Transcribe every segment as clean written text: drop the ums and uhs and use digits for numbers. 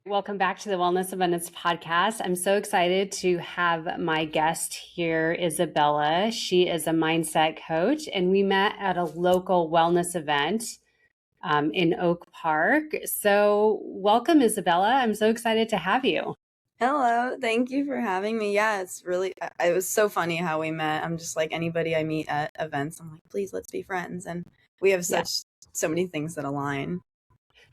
Welcome back to the Wellness Abundance Podcast. I'm so excited to have my guest here, Isabella. She is a mindset coach, and we met at a local wellness event in Oak Park. So, welcome, Isabella. I'm so excited to have you. Hello, thank you for having me. Yeah, it was so funny how we met. I'm just like anybody I meet at events, I'm like, please, let's be friends. And we have so many things that align.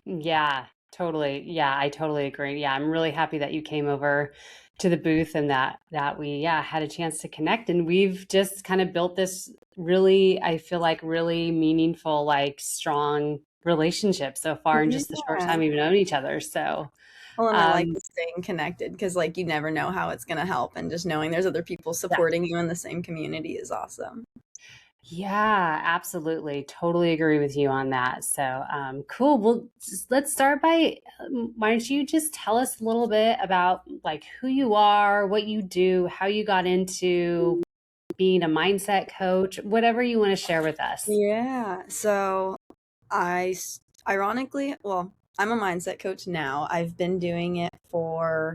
Yeah, totally. Yeah, I totally agree. Yeah, I'm really happy that you came over to the booth and that we had a chance to connect, and we've just kind of built this really, I feel like, really meaningful, like strong relationship so far in just the short time we've known each other. So Well, and I like staying connected because like you never know how it's going to help, and just knowing there's other people supporting you in the same community is awesome. Yeah, absolutely. Totally agree with you on that. So, cool. Well, let's start by, why don't you just tell us a little bit about like who you are, what you do, how you got into being a mindset coach, whatever you want to share with us. Yeah. So ironically, well, I'm a mindset coach now. I've been doing it for,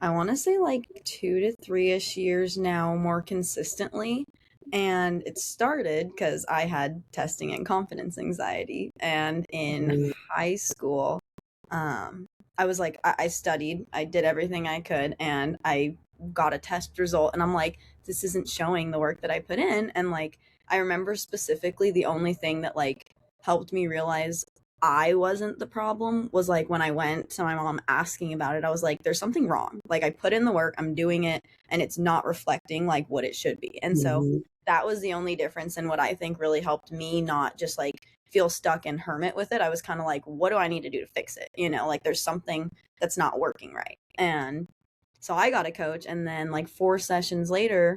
I want to say like 2 to 3-ish years now, more consistently. And it started because I had testing and confidence anxiety. And in high school, I was like, I studied, I did everything I could, and I got a test result. And I'm like, this isn't showing the work that I put in. And like, I remember specifically the only thing that like helped me realize I wasn't the problem was like when I went to my mom asking about it, I was like, there's something wrong. Like I put in the work, I'm doing it, and it's not reflecting like what it should be. And so that was the only difference in what I think really helped me not just like feel stuck and hermit with it. I was kind of like, what do I need to do to fix it? You know, like there's something that's not working right. And so I got a coach, and then like 4 sessions later,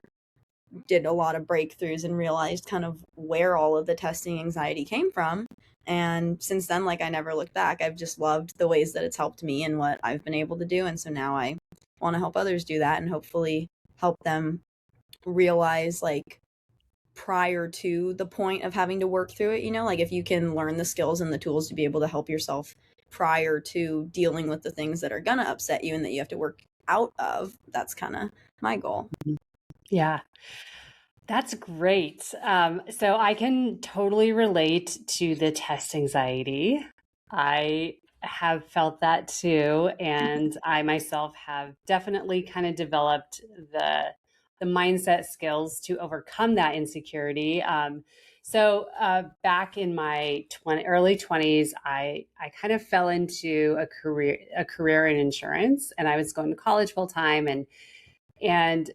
did a lot of breakthroughs and realized kind of where all of the testing anxiety came from. And since then, like I never looked back. I've just loved the ways that it's helped me and what I've been able to do. And so now I want to help others do that and hopefully help them realize like prior to the point of having to work through it, you know, like if you can learn the skills and the tools to be able to help yourself prior to dealing with the things that are going to upset you and that you have to work out of, that's kind of my goal. Yeah. That's great. So I can totally relate to the test anxiety. I have felt that too, and I myself have definitely kind of developed the mindset skills to overcome that insecurity. So back in my early 20s, I kind of fell into a career in insurance, and I was going to college full time, and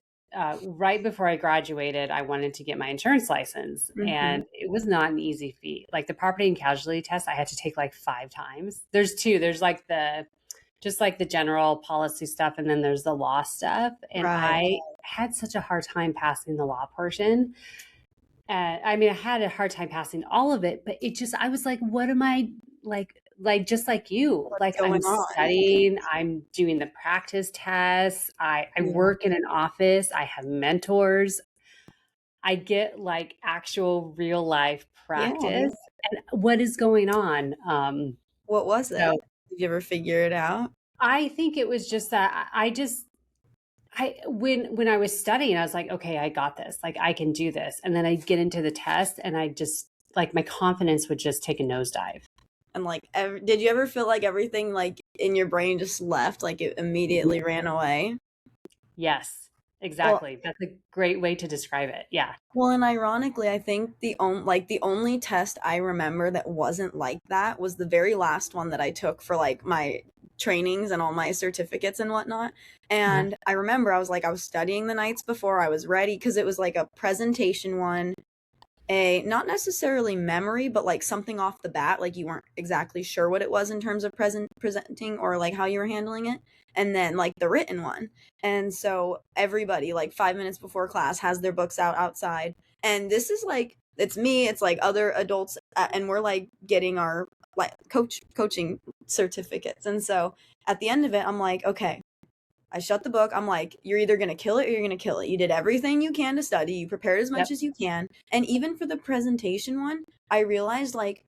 right before I graduated, I wanted to get my insurance license, and it was not an easy feat. Like the property and casualty test, I had to take like 5 times. There's two. There's like just like the general policy stuff, and then there's the law stuff. And I had such a hard time passing the law portion. I mean, I had a hard time passing all of it, but I was like, what am I like just like you, like I'm studying, I'm doing the practice tests. I work in an office. I have mentors. I get like actual real life practice. And what is going on? What was it? Did you ever figure it out? I think it was just that when I was studying, I was like, okay, I got this. Like I can do this. And then I'd get into the test, and I just like my confidence would just take a nosedive. And like, did you ever feel like everything like in your brain just left, like it immediately ran away? Yes, exactly. That's a great way to describe it. Yeah. Well, and ironically, I think the only test I remember that wasn't like that was the very last one that I took for like my trainings and all my certificates and whatnot. And I remember I was studying the nights before, I was ready because it was like a presentation one, not necessarily memory, but like something off the bat, like you weren't exactly sure what it was in terms of presenting or like how you were handling it. And then like the written one. And so everybody like 5 minutes before class has their books out outside. And this is like, it's me, it's like other adults, and we're like getting our like coaching certificates. And so at the end of it, I'm like, okay, I shut the book. I'm like, you're either going to kill it or you're going to kill it. You did everything you can to study. You prepared as much as you can. And even for the presentation one, I realized like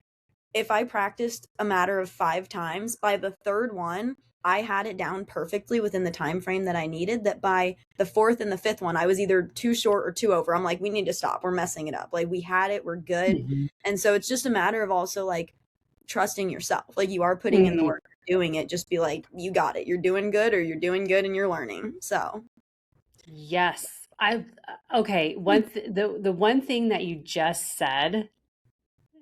if I practiced a matter of 5 times, by the third one, I had it down perfectly within the time frame that I needed, that by the fourth and the fifth one, I was either too short or too over. I'm like, we need to stop. We're messing it up. Like, we had it, we're good. Mhm. And so it's just a matter of also like trusting yourself. Like, you are putting in the Mm. work, doing it. Just be like, you got it. You're doing good, or you're doing good and you're learning. So Yes. Okay, the one thing that you just said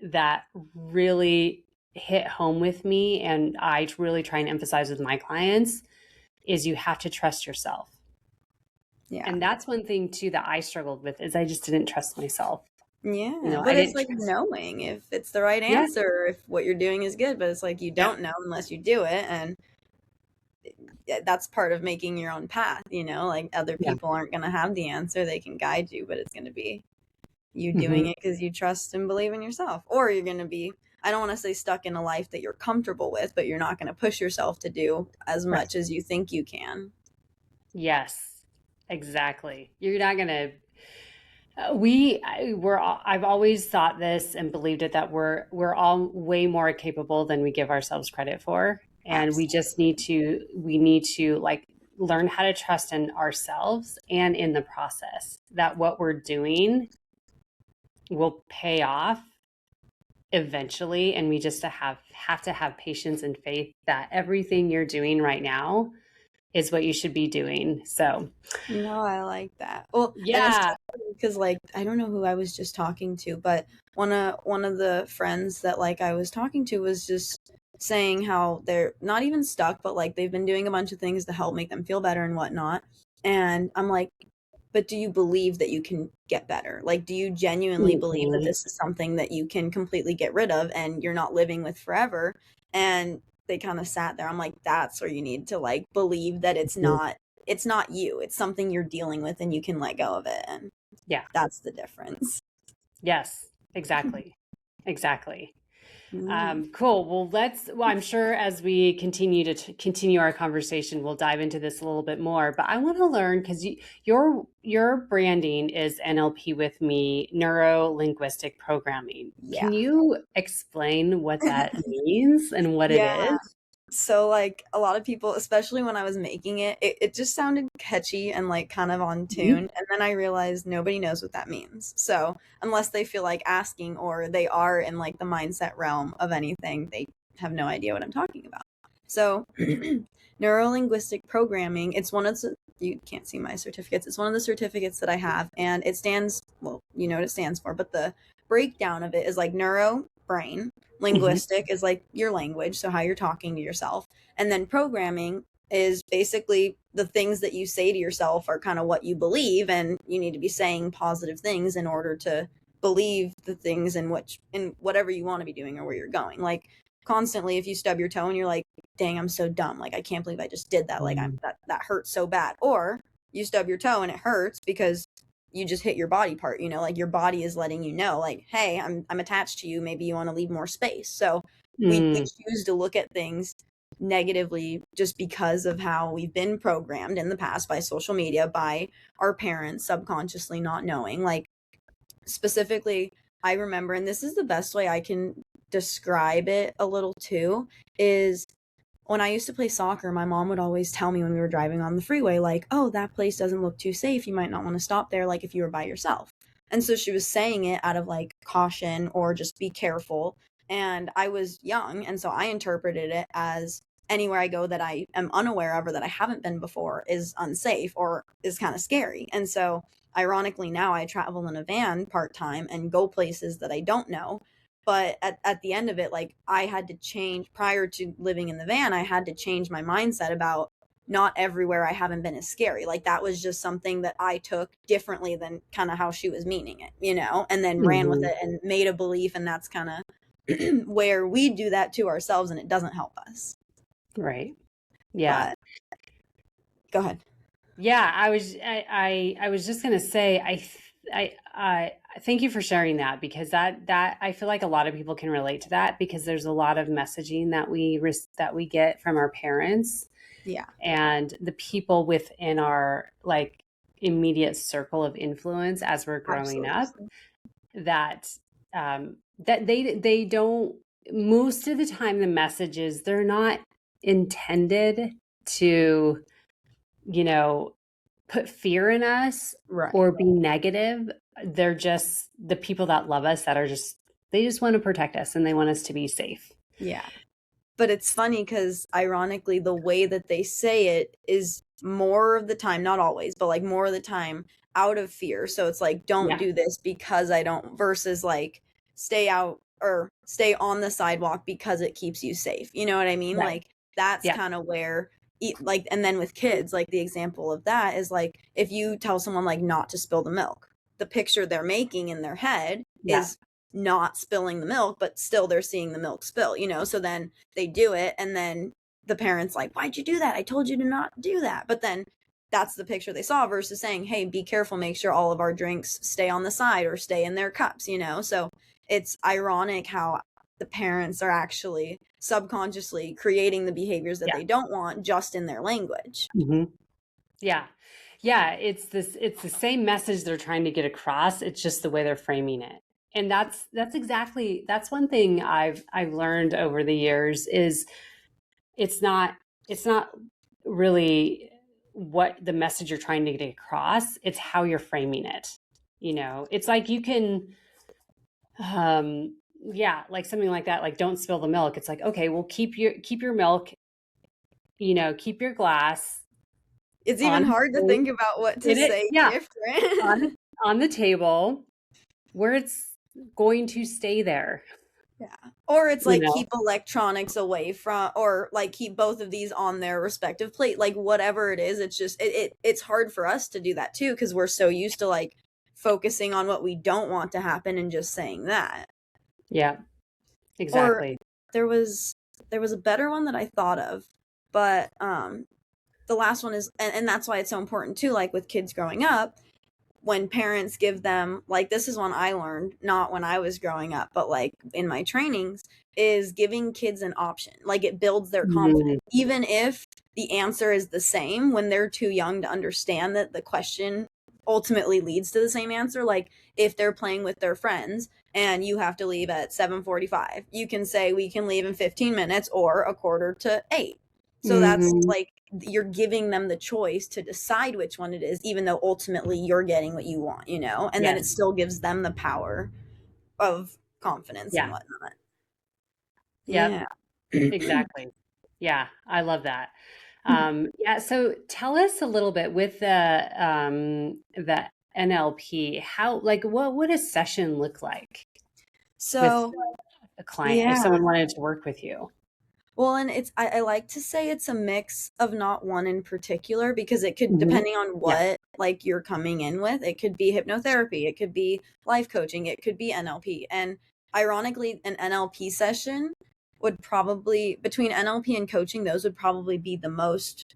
that really hit home with me, and I really try and emphasize with my clients, is you have to trust yourself. yeah. And that's one thing too that I struggled with, is I just didn't trust myself. Yeah, I but it's didn't like trust. knowing if it's the right Yeah. answer, if what you're doing is good, but it's like you Yeah. don't know unless you do it, and that's part of making your own path, like other Yeah. people aren't going to have the answer, they can guide you, but it's going to be you doing Hmm. it because you trust and believe in yourself. Or you're going to be, I don't want to say stuck in a life that you're comfortable with, but you're not going to push yourself to do as Right. much as you think you can. Yes, exactly. You're not gonna. I've always thought this and believed it, that we're all way more capable than we give ourselves credit for, and we Absolutely. just need to like learn how to trust in ourselves, and in the process that what we're doing will pay off eventually, and we just have to have patience and faith that everything you're doing right now is what you should be doing. So, No, I like that. Well, and it's yeah. so funny because like I don't know who I was just talking to, but one of the friends that like I was talking to was just saying how they're not even stuck, but like they've been doing a bunch of things to help make them feel better and whatnot. And I'm like, but do you believe that you can get better? Like, do you genuinely believe that Mhm. this is something that you can completely get rid of and you're not living with forever? And they kind of sat there. I'm like, that's where you need to like believe that it's not you. It's something you're dealing with and you can let go of it. And Yeah. that's the difference. Yes, exactly. Exactly. Mm. Cool. Well, I'm sure as we continue to continue our conversation, we'll dive into this a little bit more. But I want to learn, because your branding is NLP With Me, Neuro-Linguistic Programming. Yeah. Can you explain what that means and what it Yeah. is? So like a lot of people, especially when I was making it just sounded catchy and like kind of on tune. Mhm. And then I realized nobody knows what that means. So unless they feel like asking or they are in like the mindset realm of anything, they have no idea what I'm talking about. So neuro-linguistic programming, it's one of the, you can't see my certificates. It's one of the certificates that I have, and it stands, well, you know what it stands for, but the breakdown of it is like neuro, brain, Mhm. linguistic is like your language, so how you're talking to yourself, and then programming is basically the things that you say to yourself are kind of what you believe, and you need to be saying positive things in order to believe the things in whatever you want to be doing or where you're going. Like constantly, if you stub your toe and you're like, dang, I'm so dumb, like I can't believe I just did that, like I'm Mm. that hurts so bad. Or you stub your toe and it hurts because you just hit your body part, like your body is letting you know, like, hey, I'm attached to you, maybe you want to leave more space. So we Mm. choose to look at things negatively just because of how we've been programmed in the past by social media, by our parents, subconsciously not knowing. Like specifically, I remember, and this is the best way I can describe it a little too, is when I used to play soccer, my mom would always tell me when we were driving on the freeway, like, oh, that place doesn't look too safe. You might not want to stop there, like if you were by yourself. And so she was saying it out of like caution or just be careful. And I was young. And so I interpreted it as anywhere I go that I am unaware of or that I haven't been before is unsafe or is kind of scary. And so, ironically, now I travel in a van part time and go places that I don't know, but at the end of it, like I had to change. Prior to living in the van, I had to change my mindset about not everywhere I haven't been is scary. Like that was just something that I took differently than kind of how she was meaning it, and then ran with Mhm. it and made a belief. And that's kind of where we do that to ourselves and it doesn't help us. Right. Yeah. But go ahead. Yeah, I was just gonna say, I thank you for sharing that, because that I feel like a lot of people can relate to that, because there's a lot of messaging that we get from our parents Yeah, and the people within our like immediate circle of influence as we're growing up, absolutely. that that they don't most of the time the messages, they're not intended to, you know, put fear in us Right. or be negative. They're just the people that love us that are just, they just want to protect us and they want us to be safe. Yeah. But it's funny because ironically, the way that they say it is more of the time, not always, but like more of the time out of fear. So it's like, don't Yeah. do this because I don't, versus like stay out or stay on the sidewalk because it keeps you safe. You know what I mean? Right. Like that's Yeah. kind of where, like, and then with kids, like the example of that is like if you tell someone like not to spill the milk, the picture they're making in their head Yeah. is not spilling the milk, but still they're seeing the milk spill, you know? So then they do it, and then the parents like, why'd you do that? I told you to not do that. But then that's the picture they saw versus saying, hey, be careful, make sure all of our drinks stay on the side or stay in their cups, you know? So it's ironic how the parents are actually subconsciously creating the behaviors that Yeah. they don't want just in their language. Mm-hmm. Yeah. Yeah. It's the same message they're trying to get across. It's just the way they're framing it. And that's one thing I've learned over the years is it's not really what the message you're trying to get across. It's how you're framing it. You know, it's like you can, yeah, like something like that, like don't spill the milk. It's like, okay, well, keep your milk, you know, keep your glass It's even on hard to think about what to in it, say yeah, different. on the table where it's going to stay there. Yeah. Or it's You like know, keep electronics away from, or like keep both of these on their respective plate, like whatever it is. It's just it's hard for us to do that too because we're so used to like focusing on what we don't want to happen and just saying that. yeah, Or exactly. there was a better one that I thought of, but the last one is, and that's why it's so important too, like with kids growing up, when parents give them, like, this is one I learned not when I was growing up but like in my trainings, is giving kids an option. Like it builds their Mm, confidence even if the answer is the same when they're too young to understand that the question ultimately leads to the same answer. Like if they're playing with their friends and you have to leave at 7:45, you can say we can leave in 15 minutes or a quarter to 8. So that's mhm. like you're giving them the choice to decide which one it is, even though ultimately you're getting what you want, you know? And then it Yes. still gives them the power of confidence and Yeah. whatnot. Yep. Yeah. Exactly. Yeah, I love that. Yeah, so tell us a little bit with the NLP, how, like, what would a session look like with So, a client if yeah. someone wanted to work with you? Well, and I like to say it's a mix of not one in particular because it could, Hmm. depending on Yeah. what like you're coming in with, it could be hypnotherapy, it could be life coaching, it could be NLP. And ironically, an NLP session would probably, between NLP and coaching, those would probably be the most,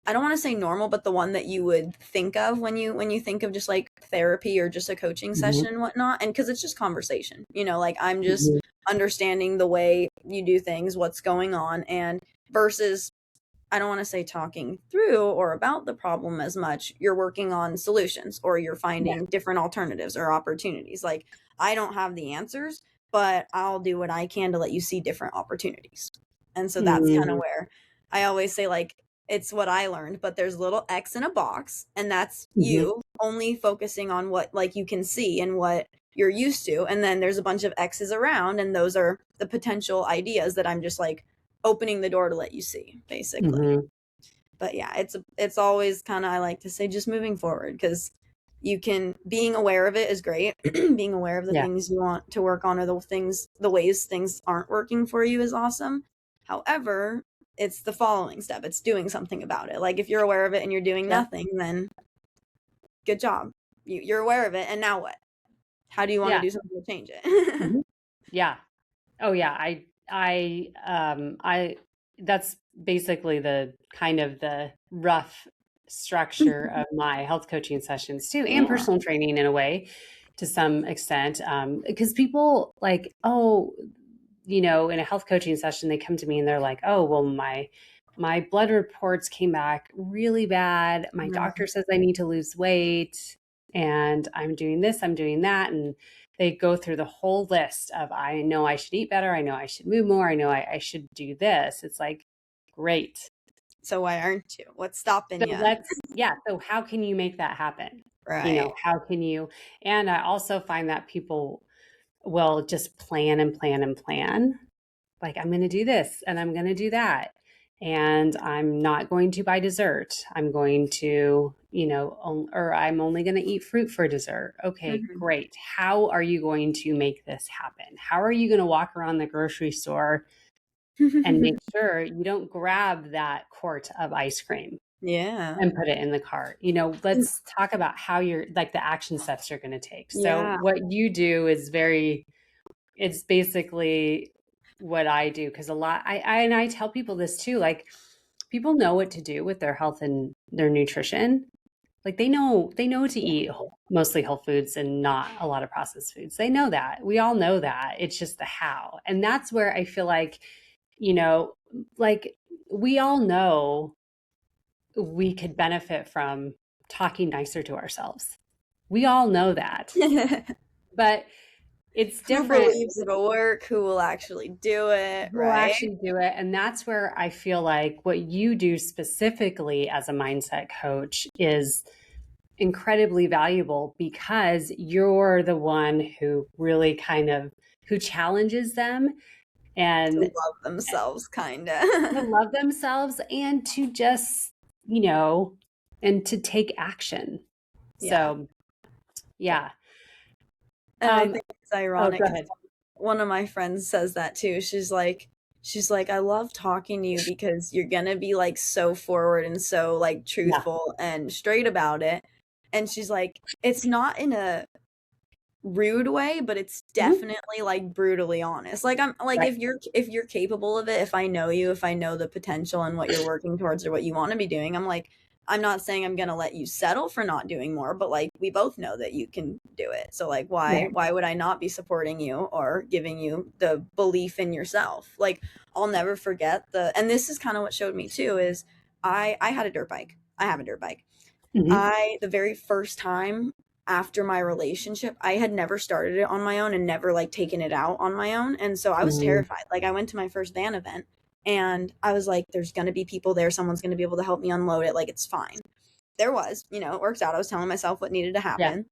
I don't want to say normal, but the one that you would think of when you think of just like therapy or just a coaching Hmm. session and whatnot. And because it's just conversation, you know, like I'm just Hmm. understanding the way you do things, what's going on, and versus, I don't want to say talking through or about the problem as much. You're working on solutions or you're Yeah. finding different alternatives or opportunities. Like I don't have the answers, but I'll do what I can to let you see different opportunities. And so that's kind of Hmm. where I always say, like, it's what I learned, but there's a little X in a box, and that's Hmm. you only focusing on what like you can see and what you're used to. And then there's a bunch of X's around, and those are the potential ideas that I'm just like opening the door to let you see, basically. Hmm. But yeah, it's always kind of, I like to say, just moving forward because you can, being aware of it is great. Being aware of the Yeah. things you want to work on or the ways things aren't working for you is awesome. However, it's the following step. It's doing something about it. Like if you're aware of it and you're doing Yeah. nothing, then good job. You're aware of it, and now what? How do you want to Yeah. do something to change it? Mhm. Yeah. Oh yeah, I that's basically the kind of the rough structure of my health coaching sessions too, and Yeah. personal training in a way to some extent. Because people like, oh, you know, in a health coaching session, they come to me and they're like, oh, well, my blood reports came back really bad. My doctor says I need to lose weight and I'm doing this, I'm doing that. And they go through the whole list of, I know I should eat better. I know I should move more. I know I should do this. It's like, great. So why aren't you? What's stopping So you? so how can you make that happen? Right. How can you, and I also find that people will just plan and plan and plan. Like, I'm going to do this and I'm going to do that. And I'm not going to buy dessert. I'm going to, or I'm only going to eat fruit for dessert. Okay, Mhm. great. How are you going to make this happen? How are you going to walk around the grocery store and make sure you don't grab that quart of ice cream Yeah. and put it in the cart? And Let's talk about how you're, like, the action steps you're going to take. So yeah. what you do is it's basically what I do, because I tell people this too, like, people know what to do with their health and their nutrition. Like, they know to eat mostly whole foods and not a lot of processed foods. They know that. We all know that. It's just the how. And that's where I feel like, you know, like, we all know we could benefit from talking nicer to ourselves. We all know that. But it's Who different. believes it'll work? Who will actually do it? We'll Right. actually do it. And that's where I feel like what you do specifically as a mindset coach is incredibly valuable, because you're the one who really who challenges them To and love themselves, kind to of. love themselves, and to just, and to take action. Yeah. So, yeah. And I think it's Oh, ironic go because ahead. one of my friends says that too. She's like, I love talking to you because you're gonna be like so forward and so like Yeah. truthful and straight about it. And she's like, it's not in a rude way, but it's Mhm. definitely like brutally honest. Like I'm like Right. if you're capable of it, if I know you, if I know the potential and what you're working towards or what you want to be doing, I'm like I'm not saying I'm going to let you settle for not doing more, but like we both know that you can do it. So like why Right. why would I not be supporting you or giving you the belief in yourself? Like I'll never forget and this is kind of what showed me too is I had a dirt bike. I have a dirt bike. Hmm. The very first time after my relationship, I had never started it on my own and never like taken it out on my own. And so I was Mm. terrified. Like I went to my first van event and I was like, there's going to be people there. Someone's going to be able to help me unload it. Like it's fine. There was, it works out. I was telling myself what needed to Yeah. happen.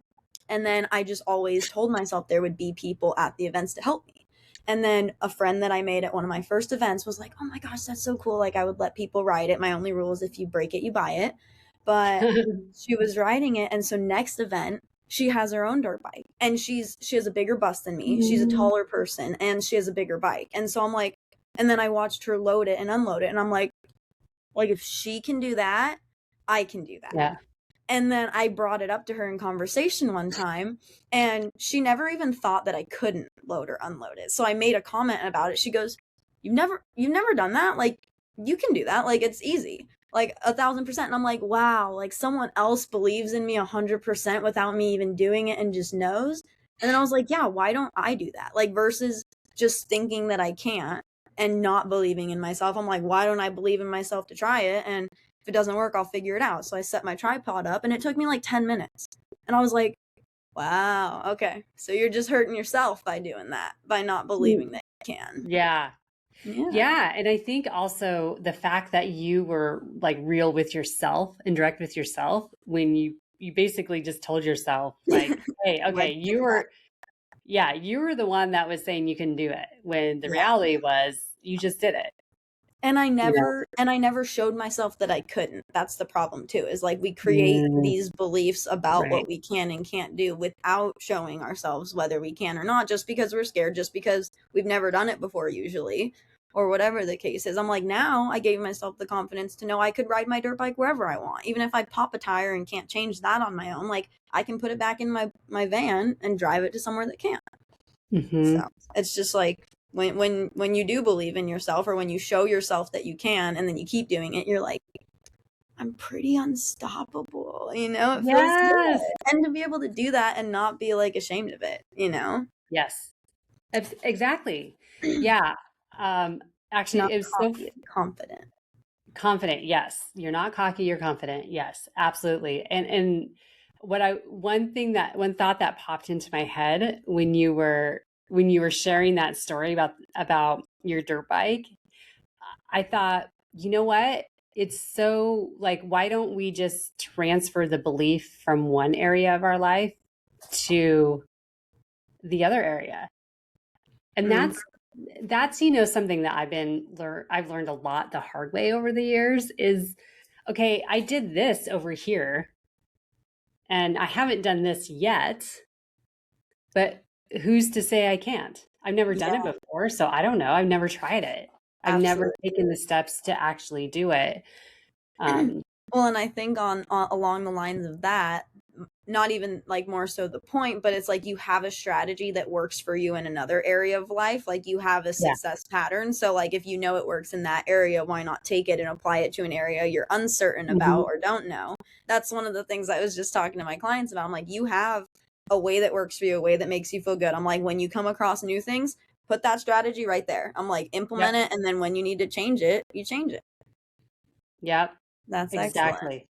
And then I just always told myself there would be people at the events to help me. And then a friend that I made at one of my first events was like, oh my gosh, that's so cool. Like I would let people ride it. My only rule is if you break it, you buy it. But she was riding it. And so next event, she has her own dirt bike and she has a bigger bust than me. She's a Mm. taller person and she has a bigger bike. And so I'm like, and then I watched her load it and unload it. And I'm like if she can do that, I can do that. Yeah. And then I brought it up to her in conversation one time, and she never even thought that I couldn't load or unload it. So I made a comment about it. She goes, You've never done that? Like, you can do that. Like, it's easy. Like 1,000%." And I'm like, wow, like someone else believes in me 100% without me even doing it and just knows. And then I was like, yeah, why don't I do that? Like, versus just thinking that I can't and not believing in myself. I'm like, why don't I believe in myself to try it? And if it doesn't work, I'll figure it out. So I set my tripod up and it took me like 10 minutes. And I was like, wow, okay. So you're just hurting yourself by doing that, by not believing that you can. Yeah. Yeah. Yeah. And I think also the fact that you were, like, real with yourself and direct with yourself, when you basically just told yourself, like, hey, I'm like, okay, you were the one that was saying you can do it, when the yeah. reality was you just did it. And I never showed myself that I couldn't. That's the problem too. Is like we create Mm, these beliefs about right. what we can and can't do without showing ourselves whether we can or not, just because we're scared, just because we've never done it before usually, or whatever the case is. I'm like, now I gave myself the confidence to know I could ride my dirt bike wherever I want. Even if I pop a tire and can't change that on my own, like I can put it back in my van and drive it to somewhere that can't. So Hmm. it's just like when you do believe in yourself, or when you show yourself that you can and then you keep doing it, you're like, I'm pretty unstoppable. It feels good. Yes. And to be able to do that and not be like ashamed of it. Yes. Exactly. Yeah. Actually, Not it was so cocky, confident. confident. Yes. You're not cocky, you're confident. Yes, absolutely. And one thought that popped into my head when you were sharing that story about your dirt bike, I thought, you know what? It's so like, why don't we just transfer the belief from one area of our life to the other area? And Mm. that's something that I've learned a lot the hard way over the years is, okay, I did this over here and I haven't done this yet, but who's to say I can't? I've never done it Yeah, before, so I don't know. I've never tried it. I've never absolutely. taken the steps to actually do it. Um, Well, and I think on along the lines of that, not even like more so the point, but it's like you have a strategy that works for you in another area of life. Like you have a yeah. success pattern. So like if you know it works in that area, why not take it and apply it to an area you're uncertain Mhm. about or don't know? That's one of the things I was just talking to my clients about. I'm like, you have a way that works for you, a way that makes you feel good. I'm like, when you come across new things, put that strategy right there. I'm like, implement Yep. it, and then when you need to change it, you change it. Yep. That's excellent.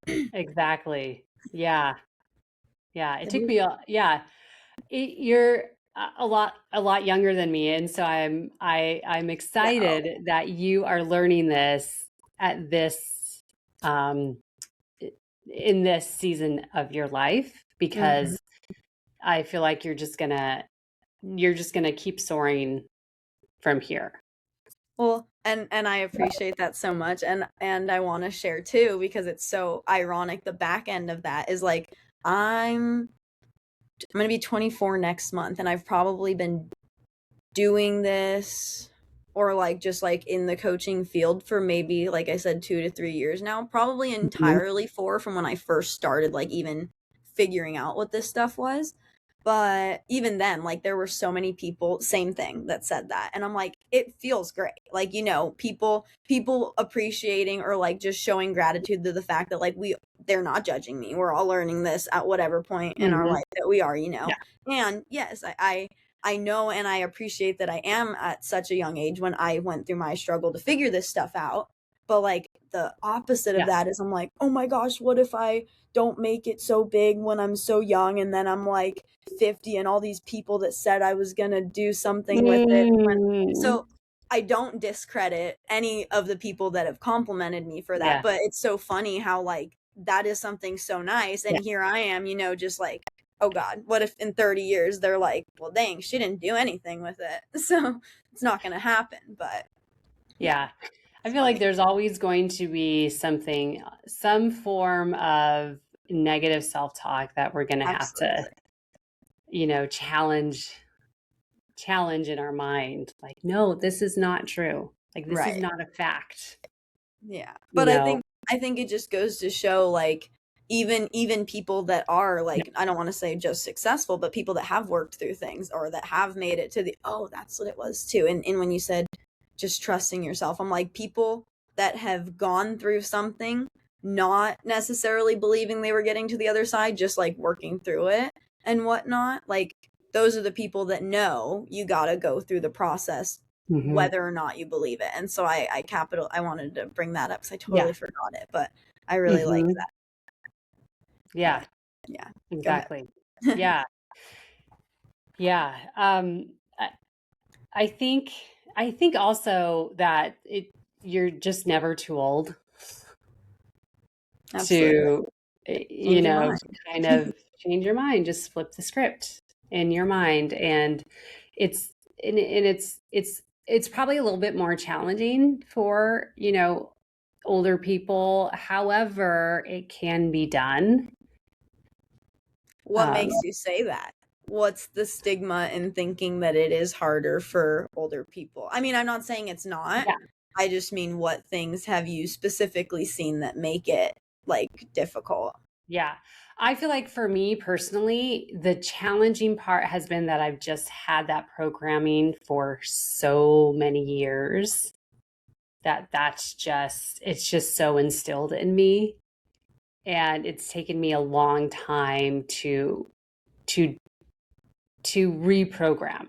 Exactly. Exactly. Yeah. Yeah. It It took is. me yeah. You're a lot younger than me, and so I'm Yeah. excited that you are learning this at this um in this season of your life, Mhm. because I feel like you're just gonna keep soaring from here. Well, and I appreciate that so much, and I want to share too because it's so ironic. The back end of that is like I'm I'm gonna be 24 next month, and I've probably been doing this or like just like in the coaching field for maybe like I said 2 to 3 years now, probably Mhm. entirely 4 from when I first started like even figuring out what this stuff was. But even then, like there were so many people, same thing that said that. And I'm like, it feels great. Like, people appreciating or like just showing gratitude to the fact that like they're not judging me. We're all learning this at whatever point in our Mhm. life that we are. Yeah. And yes, I know and I appreciate that I am at such a young age when I went through my struggle to figure this stuff out. But like the opposite of Yeah. that is I'm like, oh my gosh, what if I don't make it so big when I'm so young and then I'm like 50 and all these people that said I was going to do something with it. Mm. So I don't discredit any of the people that have complimented me for that, Yeah. but it's so funny how like that is something so nice Yeah. and here I am, just like oh god, what if in 30 years they're like, well dang, she didn't do anything with it. So it's not going to happen, but yeah, Yeah. I it's feel like funny. there's always going to be some form of negative self-talk that we're going to have to, Absolutely. challenge in our mind. Like, no, this is not true. Like, this is Right. not a fact, Yeah. you But I know? think I think it just goes to show like even people that are Yeah. like I don't want to say just successful, but people that have worked through things or that have made it to the oh, that's what it was too. And when you said just trusting yourself, I'm like people that have gone through something not necessarily believing they were getting to the other side, just like working through it and whatnot. Like those are the people that know you gotta go through the process Hmm. whether or not you believe it. And so I wanted to bring that up because I Yeah. totally forgot it, but I really like Hmm. that. Yeah, But yeah, go ahead. exactly. Yeah. Yeah. I, I think, I think also that you're just never too old Absolutely. to, Change your mind. kind of change your mind, just flip the script in your mind. And it's, and it's probably a little bit more challenging for, older people. However, it can be done. What Um, makes you say that? What's the stigma in thinking that it is harder for older people? I mean, I'm not saying it's not. yeah. I just mean what things have you specifically seen that make it like difficult? Yeah. I feel like for me personally, the challenging part has been that I've just had that programming for so many years that it's just so instilled in me. And it's taken me a long time to reprogram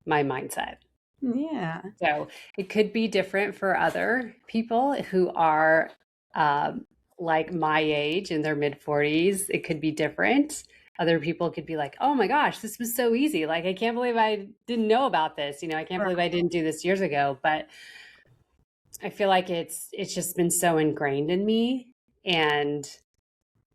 my mindset. Yeah. So it could be different for other people who are like my age in their mid 40s, it could be different. Other people could be like, oh my gosh, this was so easy. Like, I can't believe I didn't know about this. I can't believe I didn't do this years ago. But I feel like it's just been so ingrained in me. And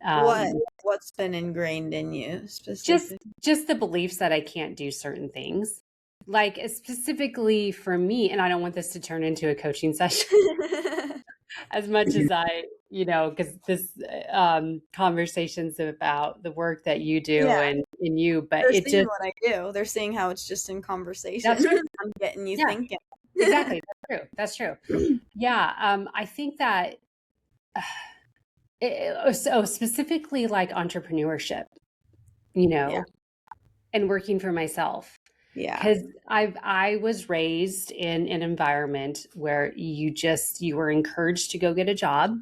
What um, what's been ingrained in you just specifically? just the beliefs that I can't do certain things. Like specifically for me, and I don't want this to turn into a coaching session as much as because this conversations about the work that you do Yeah, and you, but they're it seeing just what I do. They're seeing how it's just in conversation. that's true. I'm getting you Yeah, thinking. exactly. That's true. Yeah. I think that so specifically like entrepreneurship, you Yeah. know, and working for myself. Yeah. Because I was raised in an environment where you were encouraged to go get a job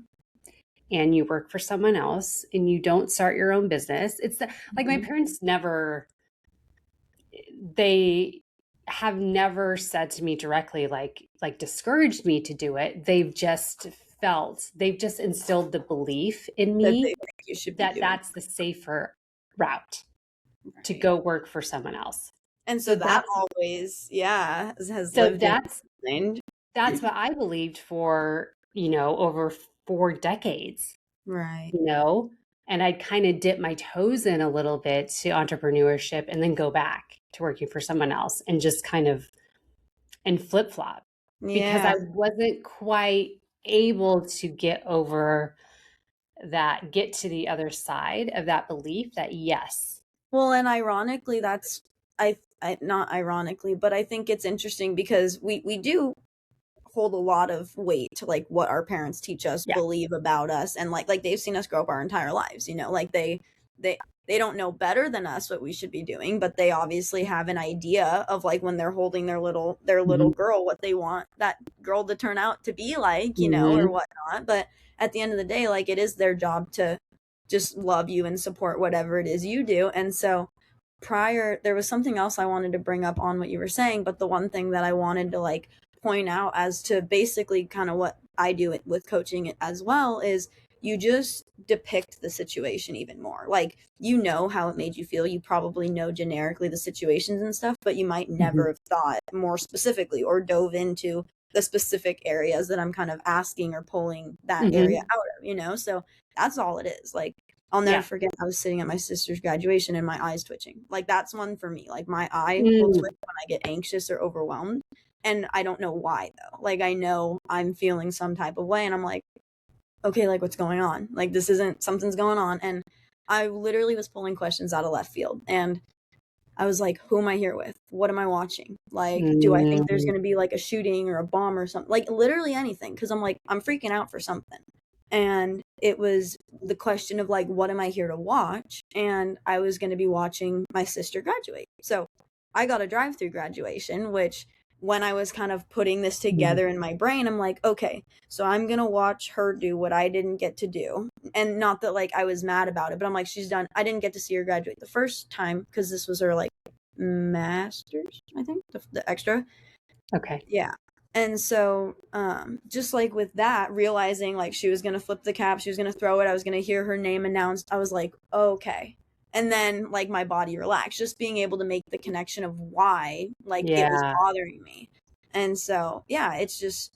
and you work for someone else and you don't start your own business. Like my Mhm. parents they have never said to me directly like discouraged me to do it. They've just instilled the belief in That they me think you should be that doing. that's the safer route to Right. go work for someone else. And so So that that's always, yeah, has so lived in that's my mind. that's what I believed for, over 4 decades, Right. and I'd kind of dip my toes in a little bit to entrepreneurship and then go back to working for someone else and just kind of and flip flop because Yeah. I wasn't quite able to get to the other side of that belief that yes. Well, and ironically, that's I not ironically, but I think it's interesting because we do hold a lot of weight to like what our parents teach us, Yeah. believe about us, and like they've seen us grow up our entire lives, like they they don't know better than us what we should be doing, but they obviously have an idea of like when they're holding their little Mhm. girl what they want that girl to turn out to be like, or Mhm. whatnot. But at the end of the day, like it is their job to just love you and support whatever it is you do. And so prior there was something else I wanted to bring up on what you were saying, but the one thing that I wanted to like point out as to basically kind of what I do it with coaching it as well is you just depict the situation even more. Like you know how it made you feel. You probably know generically the situations and stuff, but you might Mhm. never have thought more specifically or dove into the specific areas that I'm kind of asking or pulling that area Mhm. out of. So that's all it is. Like I'll never Yeah. forget I was sitting at my sister's graduation and my eyes twitching. Like that's one for me. Like my eye will Mm. twitch when I get anxious or overwhelmed. And I don't know why though. Like I know I'm feeling some type of way and I'm like, okay, like what's going on? Like this isn't something's going on. And I literally was pulling questions out of left field. And I was like, who am I here with? What am I watching? Like, do I think there's Mm. going to be like a shooting or a bomb or something? Like, literally anything. Cause I'm like, I'm freaking out for something. And it was the question of like, what am I here to watch? And I was going to be watching my sister graduate. So I got a drive through graduation, which when I was kind of putting this Mhm. together in my brain, I'm like, okay, so I'm going to watch her do what I didn't get to do. And not that like I was mad about it, but I'm like, she's done. I didn't get to see her graduate the first time because this was her like master's, I think, the extra. Okay. Yeah. And so, just like with that, realizing like she was gonna flip the cap, she was gonna throw it, I was gonna hear her name announced, I was like, okay. And then like my body relaxed, just being able to make the connection of why like it was Yeah. bothering me. And so, yeah, it's just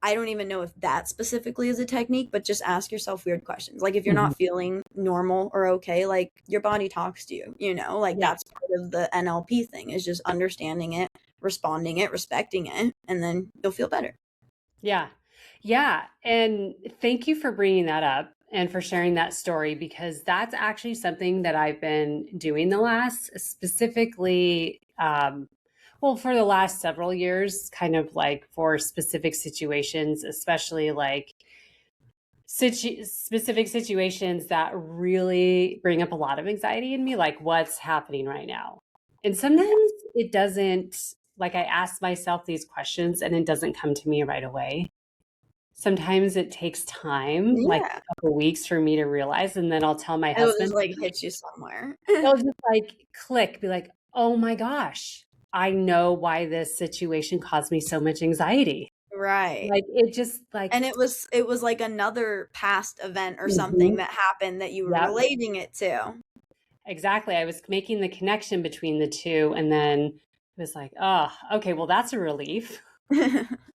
I don't even know if that specifically is a technique, but just ask yourself weird questions. Like if you're Mhm. not feeling normal or okay, like your body talks to you, like Yeah. that's part of the NLP thing is just understanding it, responding it, respecting it, and then you'll feel better. Yeah. Yeah. And thank you for bringing that up and for sharing that story because that's actually something that I've been doing the last specifically, well, for the last several years, kind of like for specific situations, especially like specific situations that really bring up a lot of anxiety in me, like what's happening right now. And Yeah. sometimes it doesn't, like I ask myself these questions and it doesn't come to me right away. Sometimes it takes time, like Yeah. a couple weeks for me to realize, and then I'll tell my It'll just husband. like hit you somewhere. He'll just like click, be like, "Oh my gosh, I know why this situation caused me so much anxiety." Right. Like, it just, like, And it was like another past event or something mhm, that happened that you were yep, relating it to. exactly. I was making the connection between the 2, and then it was like, "Oh, okay, well, that's a relief,"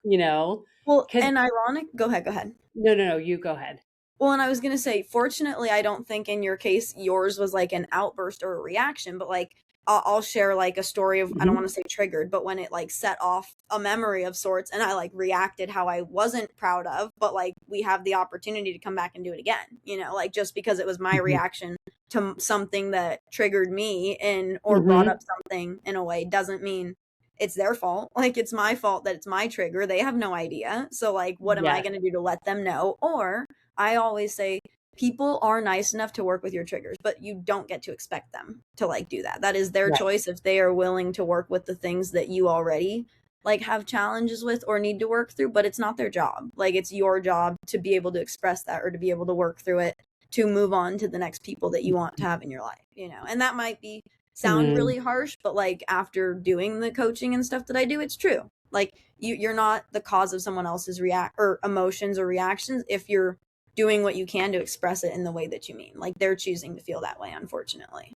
you know? Well, 'Cause and ironic go ahead, go ahead. no, no, no, you go ahead. Well, and I was gonna say, fortunately, I don't think in your case yours was like an outburst or a reaction, but like I'll share like a story of I don't want Mhm, to say triggered, but when it like set off a memory of sorts, and I like reacted how I wasn't proud of, but like we have the opportunity to come back and do it again, like just because it was my mhm, reaction to something that triggered me and or brought up mhm, something in a way doesn't mean it's their fault. Like it's my fault that it's my trigger. They have no idea. So like what am I yes, going to do to let them know? Or I always say people are nice enough to work with your triggers, but you don't get to expect them to like do that. That is their right, choice if they are willing to work with the things that you already like have challenges with or need to work through, but it's not their job. Like it's your job to be able to express that or to be able to work through it to move on to the next people that you want to have in your life. And that might be sound mm, really harsh, but like after doing the coaching and stuff that I do, it's true. Like you're not the cause of someone else's react or emotions or reactions if you're doing what you can to express it in the way that you mean. Like they're choosing to feel that way, unfortunately.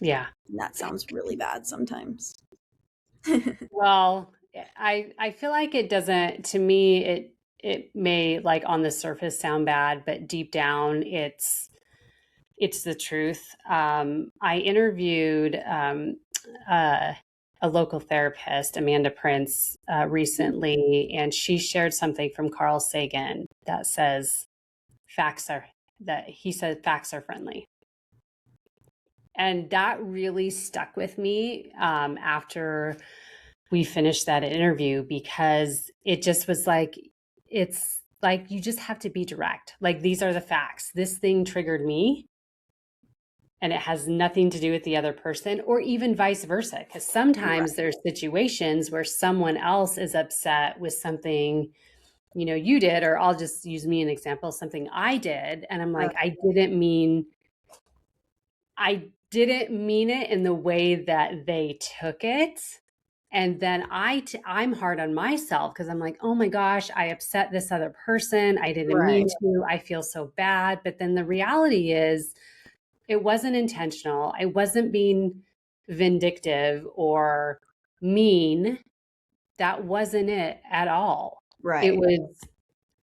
yeah. And that sounds really bad sometimes. Well, I feel like it doesn't, to me, it may, like, on the surface sound bad, but deep down, it's the truth. I interviewed, uh, a local therapist, Amanda Prince, recently, and she shared something from Carl Sagan that says facts are that he said facts are friendly. And that really stuck with me, after we finished that interview, because it just was like, it's like you just have to be direct. Like, these are the facts. This thing triggered me, and it has nothing to do with the other person, or even vice versa. Because sometimes Right. there's situations where someone else is upset with something you did, or I'll just use me an example, something I did, and I'm Right. like, I didn't mean it in the way that they took it. And then I'm hard on myself because I'm like, oh my gosh, I upset this other person. I didn't Right. mean to. I feel so bad. But then the reality is, it wasn't intentional. I wasn't being vindictive or mean. That wasn't it at all. It Right. was,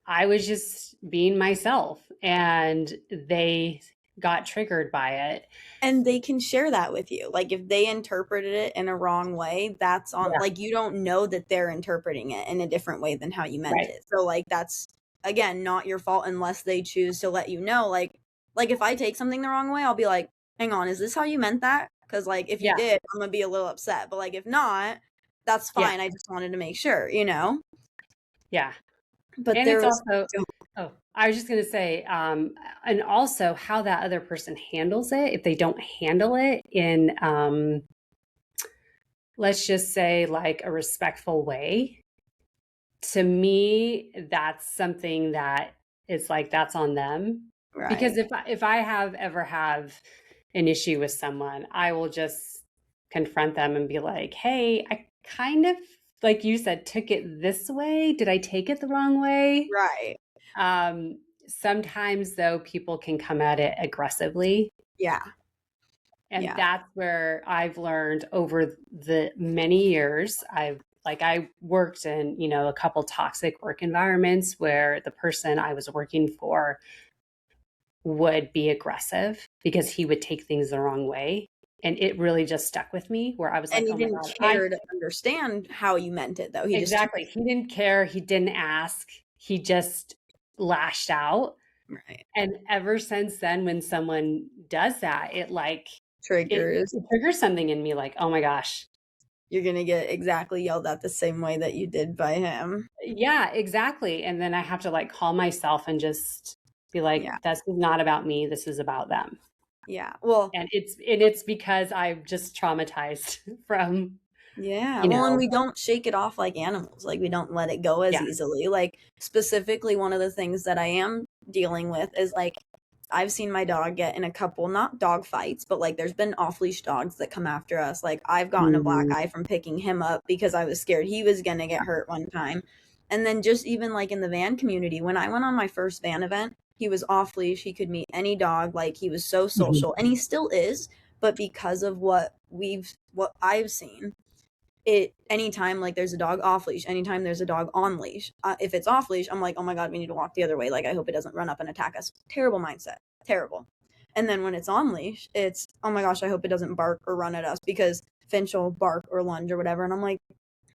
I was just being myself, and they got triggered by it. And they can share that with you. Like if they interpreted it in a wrong way, that's on Yeah, like you don't know that they're interpreting it in a different way than how you meant right. it. So like that's again not your fault unless they choose to let you know. Like if I take something the wrong way, I'll be like, "Hang on, is this how you meant that?" Cuz like if you Yeah, did, I'm going to be a little upset. But like if not, that's yeah, fine. I just wanted to make sure. yeah. But And there it's was also, oh, I was just going to say, and also how that other person handles it. If they don't handle it in, let's just say, like, a respectful way, to me, that's something that is like, that's on them. Because right. if I have an issue with someone, I will just confront them and be like, hey, I kind of, like you said, took it this way. Did I take it the wrong way? Right. Sometimes, though, people can come at it aggressively. Yeah. And Yeah. that's where I've learned over the many years. I worked in, a couple toxic work environments where the person I was working for would be aggressive because he would take things the wrong way. And it really just stuck with me, where I was And like, he oh my didn't God, care to understand how you meant it though. He just took exactly. He didn't care. He didn't ask. He just lashed out. right. And ever since then, when someone does that, it Triggers. it triggers something in me, like, oh my gosh. You're gonna get exactly yelled at the same way that you did by him. Yeah, exactly. And then I have to, like, calm myself and just be like, Yeah. this is not about me. This is about them. Yeah. Well, And it's because I'm just traumatized from, yeah. you Well, and know, we don't shake it off like animals. Like we don't let it go as yeah. easily. Like specifically one of the things that I am dealing with is like I've seen my dog get in a couple not dog fights, but like there's been off leash dogs that come after us. Like I've gotten a black Mhm. eye from picking him up because I was scared he was going to get hurt one time. And then just even like in the van community, when I went on my first van event, he was off leash. He could meet any dog. Like he was so Mhm. social, and he still is. But because of what I've seen, it anytime like there's a dog off leash, anytime there's a dog on leash, if it's off leash, I'm like, oh my god, we need to walk the other way. Like I hope it doesn't run up and attack us. Terrible mindset, terrible. And then when it's on leash, it's oh my gosh, I hope it doesn't bark or run at us because Finch will bark or lunge or whatever. And I'm like,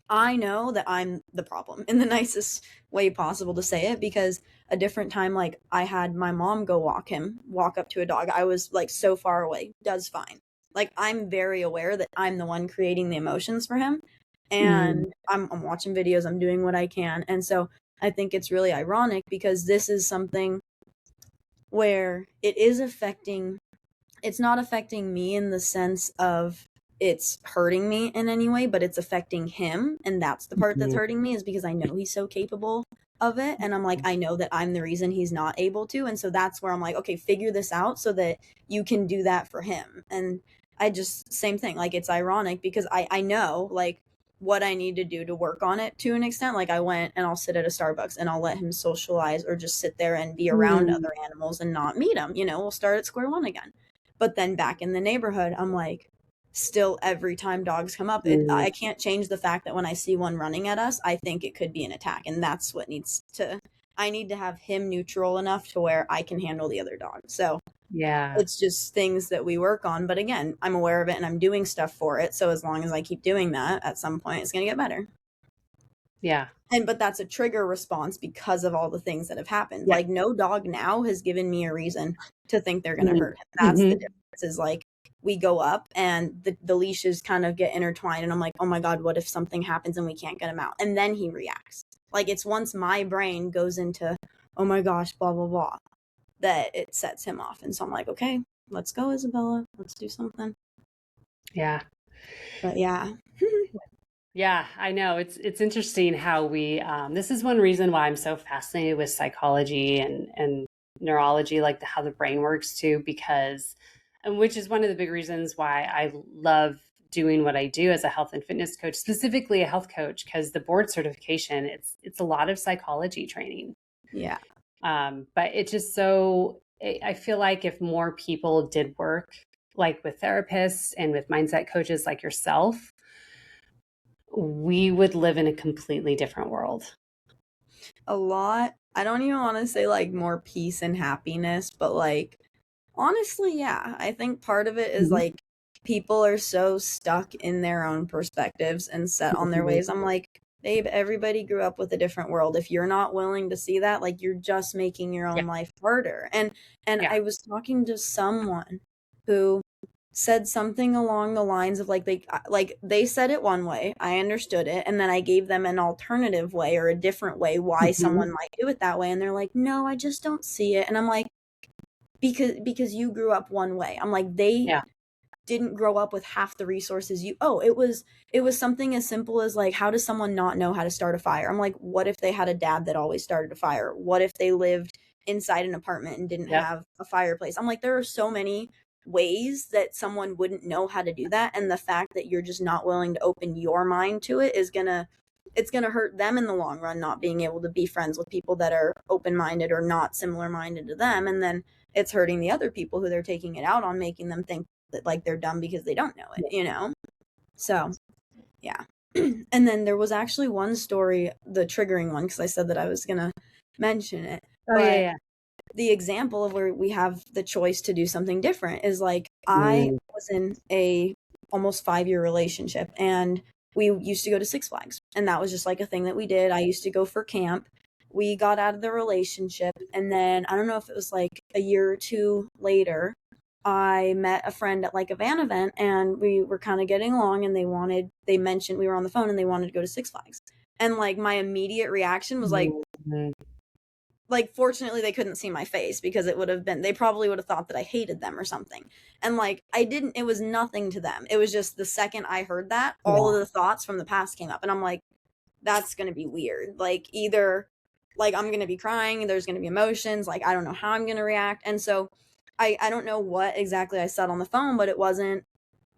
I know that I'm the problem in the nicest way possible to say it, because a different time, like I had my mom go walk up to a dog. I was like so far away, does fine. Like I'm very aware that I'm the one creating the emotions for him. Mhm. And I'm watching videos, I'm doing what I can. And so I think it's really ironic because this is something where it's not affecting me in the sense of it's hurting me in any way, but it's affecting him. And that's the part that's Mhm. hurting me, is because I know he's so capable of it. And I'm like, I know that I'm the reason he's not able to. And so that's where I'm like, okay, figure this out so that you can do that for him. And I just, same thing. Like, it's ironic because I know like what I need to do to work on it to an extent. Like, I went and I'll sit at a Starbucks and I'll let him socialize or just sit there and be around Mhm. other animals and not meet them. We'll start at square one again. But then back in the neighborhood, I'm like, still every time dogs come up, Mhm. I can't change the fact that when I see one running at us, I think it could be an attack. And that's what I need to have him neutral enough to where I can handle the other dog. So Yeah. it's just things that we work on. But again, I'm aware of it and I'm doing stuff for it. So as long as I keep doing that, at some point it's going to get better. Yeah. But that's a trigger response because of all the things that have happened. Yeah. Like no dog now has given me a reason to think they're going to Mhm. hurt him. That's the Mhm. difference, is like we go up and the leashes kind of get intertwined and I'm like, oh my god, what if something happens and we can't get him out? And then he reacts. Like it's once my brain goes into, oh my gosh, blah blah blah, that it sets him off. And so I'm like, okay, let's go, Isabella, let's do something. Yeah. But yeah. Yeah, I know. It's interesting how we this is one reason why I'm so fascinated with psychology and neurology, like how the brain works too, because and which is one of the big reasons why I love doing what I do as a health and fitness coach, specifically a health coach, because the board certification, it's a lot of psychology training. Yeah. But it's just so I feel like if more people did work like with therapists and with mindset coaches like yourself, we would live in a completely different world. A lot. I don't even want to say like more peace and happiness, but like honestly, yeah. I think part of it is Mhm. like people are so stuck in their own perspectives and set on their Mhm. ways. I'm like, babe, everybody grew up with a different world. If you're not willing to see that, like you're just making your Yeah, own life harder. And yeah. I was talking to someone who said something along the lines of like they said it one way, I understood it, and then I gave them an alternative way or a different way why Mhm. someone might do it that way, and they're like, no, I just don't see it. And I'm like, because you grew up one way. I'm like, they Yeah. didn't grow up with half the resources you it was something as simple as like, how does someone not know how to start a fire? I'm like, what if they had a dad that always started a fire? What if they lived inside an apartment and didn't Yep. have a fireplace? I'm like, there are so many ways that someone wouldn't know how to do that, and the fact that you're just not willing to open your mind to it is gonna it's going to hurt them in the long run, not being able to be friends with people that are open-minded or not similar-minded to them. And then it's hurting the other people who they're taking it out on, making them think that like they're dumb because they don't know it. So yeah. And then there was actually one story, the triggering one, because I said that I was gonna mention it, Oh, yeah, but yeah. the example of where we have the choice to do something different is like, I Mm. was in a almost 5-year relationship, and we used to go to Six Flags, and that was just like a thing that we did. I used to go for camp. We got out of the relationship, and then I don't know if it was like a year or two later, I met a friend at like a van event, and we were kind of getting along, and they mentioned, we were on the phone and they wanted to go to Six Flags. And like my immediate reaction was Mhm. like fortunately they couldn't see my face, because it would have been, they probably would have thought that I hated them or something. And like I didn't, it was nothing to them. It was just the second I heard that, all of Yeah. the thoughts from the past came up, and I'm like, that's going to be weird. Like either like I'm going to be crying, there's going to be emotions, like I don't know how I'm going to react. And so I don't know what exactly I said on the phone, but it wasn't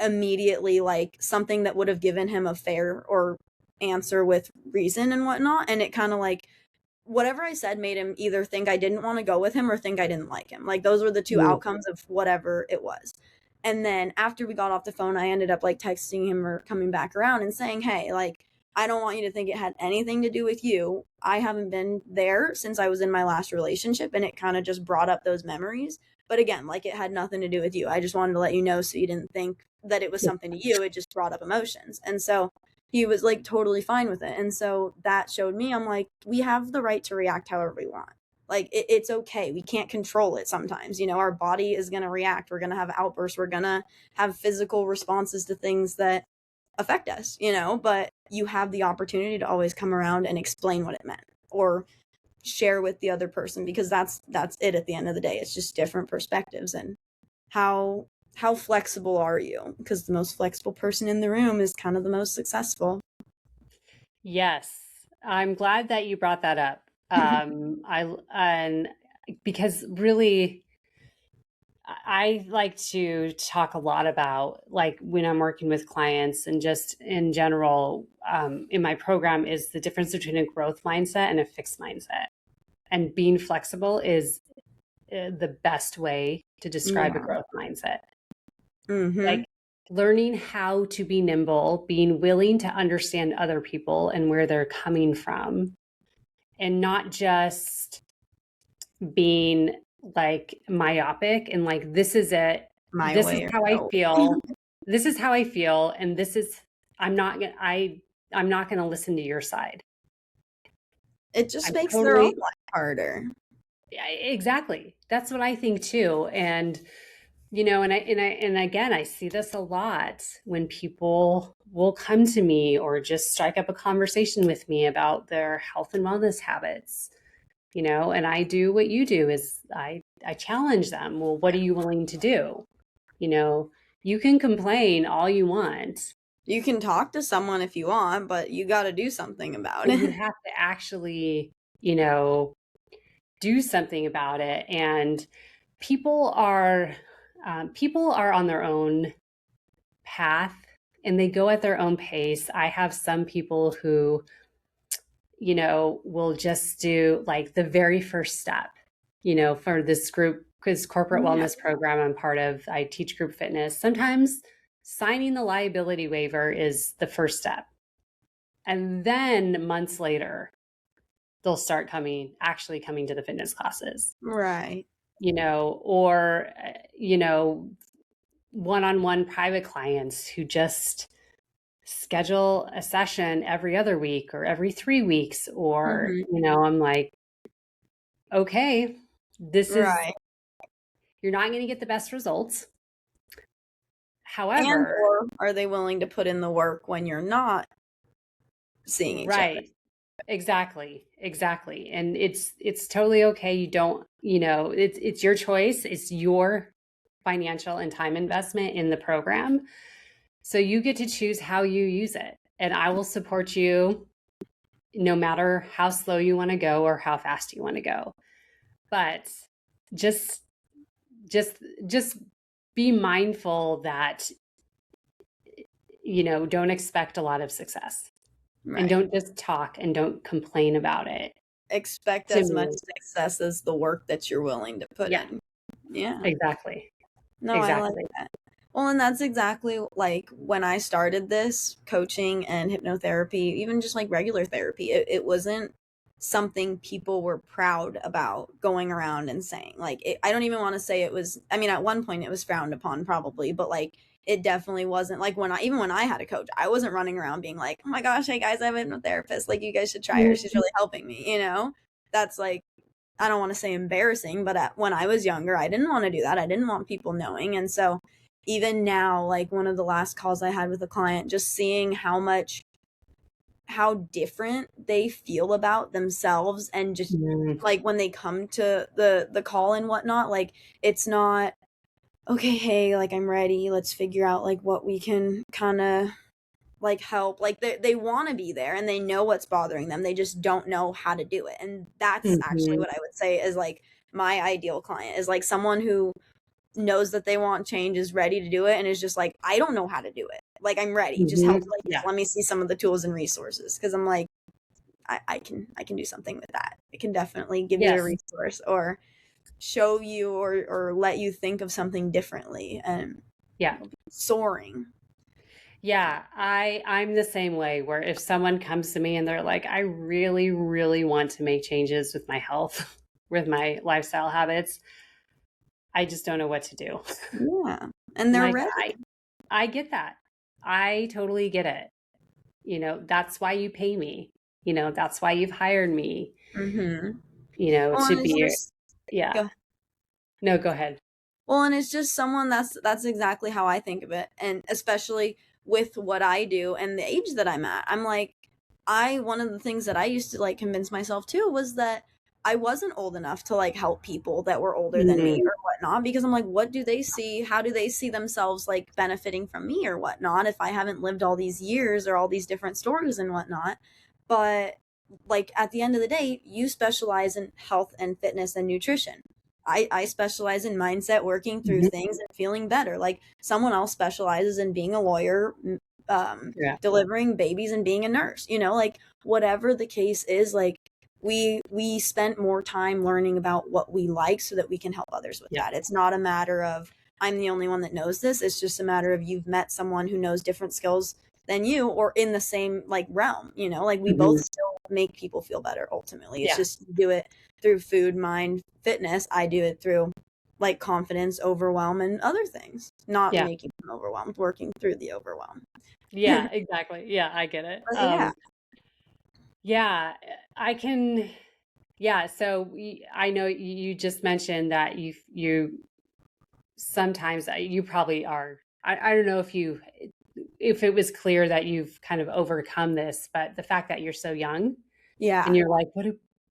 immediately like something that would have given him a fair or answer with reason and whatnot. And it kind of like, whatever I said made him either think I didn't want to go with him or think I didn't like him. Like those were the two outcomes of whatever it was. And then after we got off the phone, I ended up like texting him or coming back around and saying, hey, like, I don't want you to think it had anything to do with you. I haven't been there since I was in my last relationship, and it kind of just brought up those memories. But again, like it had nothing to do with you. I just wanted to let you know so you didn't think that it was something to you. It just brought up emotions. And so he was like totally fine with it. And so that showed me, I'm like, we have the right to react however we want. Like it's okay. We can't control it sometimes. You know, our body is going to react. We're going to have outbursts. We're going to have physical responses to things that affect us, you know, but you have the opportunity to always come around and explain what it meant or share with the other person, because that's it at the end of the day. It's just different perspectives. And how flexible are you? Because the most flexible person in the room is kind of the most successful. Yes, I'm glad that you brought that up. And because really, I like to talk a lot about, like, when I'm working with clients and just in general, in my program, is the difference between a growth mindset and a fixed mindset. And being flexible is the best way to describe a growth mindset. Like learning how to be nimble, being willing to understand other people and where they're coming from, and not just being like myopic and like, this is it. This is how I feel. This is how I feel. And this is, I'm not going to listen to your side. It just makes their own life harder. Yeah, exactly. That's what I think too. And, you know, and again, I see this a lot when people will come to me or just strike up a conversation with me about their health and wellness habits, you know, and I do what you do is I challenge them. Well, what are you willing to do? You know, you can complain all you want. You can talk to someone if you want, but you got to do something about it. You have to actually, you know, do something about it. And people are on their own path and they go at their own pace. I have some people who, you know, will just do like the very first step, you know, for this group, because corporate wellness program I'm part of, I teach group fitness. Sometimes signing the liability waiver is the first step. And then months later, they'll start actually coming to the fitness classes. Right. You know, or, you know, one-on-one private clients who just schedule a session every other week or every 3 weeks, or, you know, I'm like, okay, this is, you're not going to get the best results. However, or are they willing to put in the work when you're not seeing each other? Exactly. And it's totally okay. You don't, you know, it's your choice. It's your financial and time investment in the program. So you get to choose how you use it. And I will support you no matter how slow you want to go or how fast you want to go. But just be mindful that, you know, don't expect a lot of success. Right. And don't just talk and don't complain about it. Expect as much success as the work that you're willing to put in. Yeah. Exactly. No, I like that. Well, and that's exactly like when I started this coaching and hypnotherapy, even just like regular therapy, it wasn't something people were proud about going around and saying. Like, I don't even want to say it was, I mean, at one point it was frowned upon probably, but like, it definitely wasn't like when I had a coach, I wasn't running around being like, oh my gosh, hey guys, I have a hypnotherapist. Like, you guys should try her. She's really helping me, you know? That's like, I don't want to say embarrassing, but when I was younger, I didn't want to do that. I didn't want people knowing. And so even now, like one of the last calls I had with a client, just seeing how different they feel about themselves, and just like when they come to the call and whatnot, like it's not, okay, hey, like I'm ready, let's figure out like what we can kind of like help. Like they want to be there and they know what's bothering them, they just don't know how to do it. And that's actually what I would say is like my ideal client is like someone who knows that they want change, is ready to do it, and is just like, I don't know how to do it. like I'm ready. Just help, like, Yeah. just let me see some of the tools and resources, because I'm like, I can do something with that. It can definitely give you a Yes. resource, or show you, or let you think of something differently, and Yeah. it'll be soaring. Yeah, I'm the same way where if someone comes to me and they're like, I really, really want to make changes with my health, with my lifestyle habits, I just don't know what to do. Yeah. And I'm they're like, ready. I get that. I totally get it. That's why you pay me. That's why you've hired me, Mm-hmm. Well, to and it's be, just yeah. go No, go ahead. Well, and it's just someone that's exactly how I think of it. And especially with what I do and the age that I'm at. I'm like, one of the things that I used to like convince myself too was that I wasn't old enough to like help people that were older than me Mm, or whatnot, because I'm like, what do they see? How do they see themselves like benefiting from me or whatnot if I haven't lived all these years or all these different stories and whatnot? But like at the end of the day, you specialize in health and fitness and nutrition. I specialize in mindset, working through mhm, things and feeling better. Like someone else specializes in being a lawyer, yeah, delivering babies and being a nurse, like whatever the case is, like we spent more time learning about what we like so that we can help others with yeah, that. It's not a matter of I'm the only one that knows this. It's just a matter of you've met someone who knows different skills than you, or in the same like realm, like we both mhm, still make people feel better ultimately. It's yeah, just you do it through food, mind, fitness. I do it through like confidence, overwhelm, and other things, not yeah, making them overwhelmed, working through the overwhelm. yeah, exactly. Yeah, I get it. But yeah. Yeah, I can. Yeah, so I know you just mentioned that you sometimes you probably are. I don't know if it was clear that you've kind of overcome this, but the fact that you're so young and Yeah. you're like,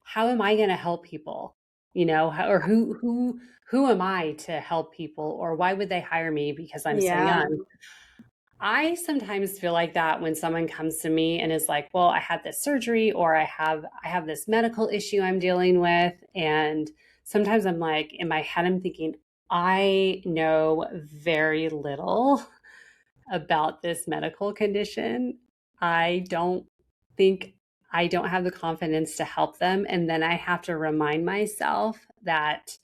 how am I going to help people? Or who am I to help people, or why would they hire me because I'm so Yeah. young? I sometimes feel like that when someone comes to me and is like, "Well, I had this surgery or I have this medical issue I'm dealing with." And sometimes I'm like in my head I'm thinking, "I know very little about this medical condition. I don't think I don't have the confidence to help them." And then I have to remind myself that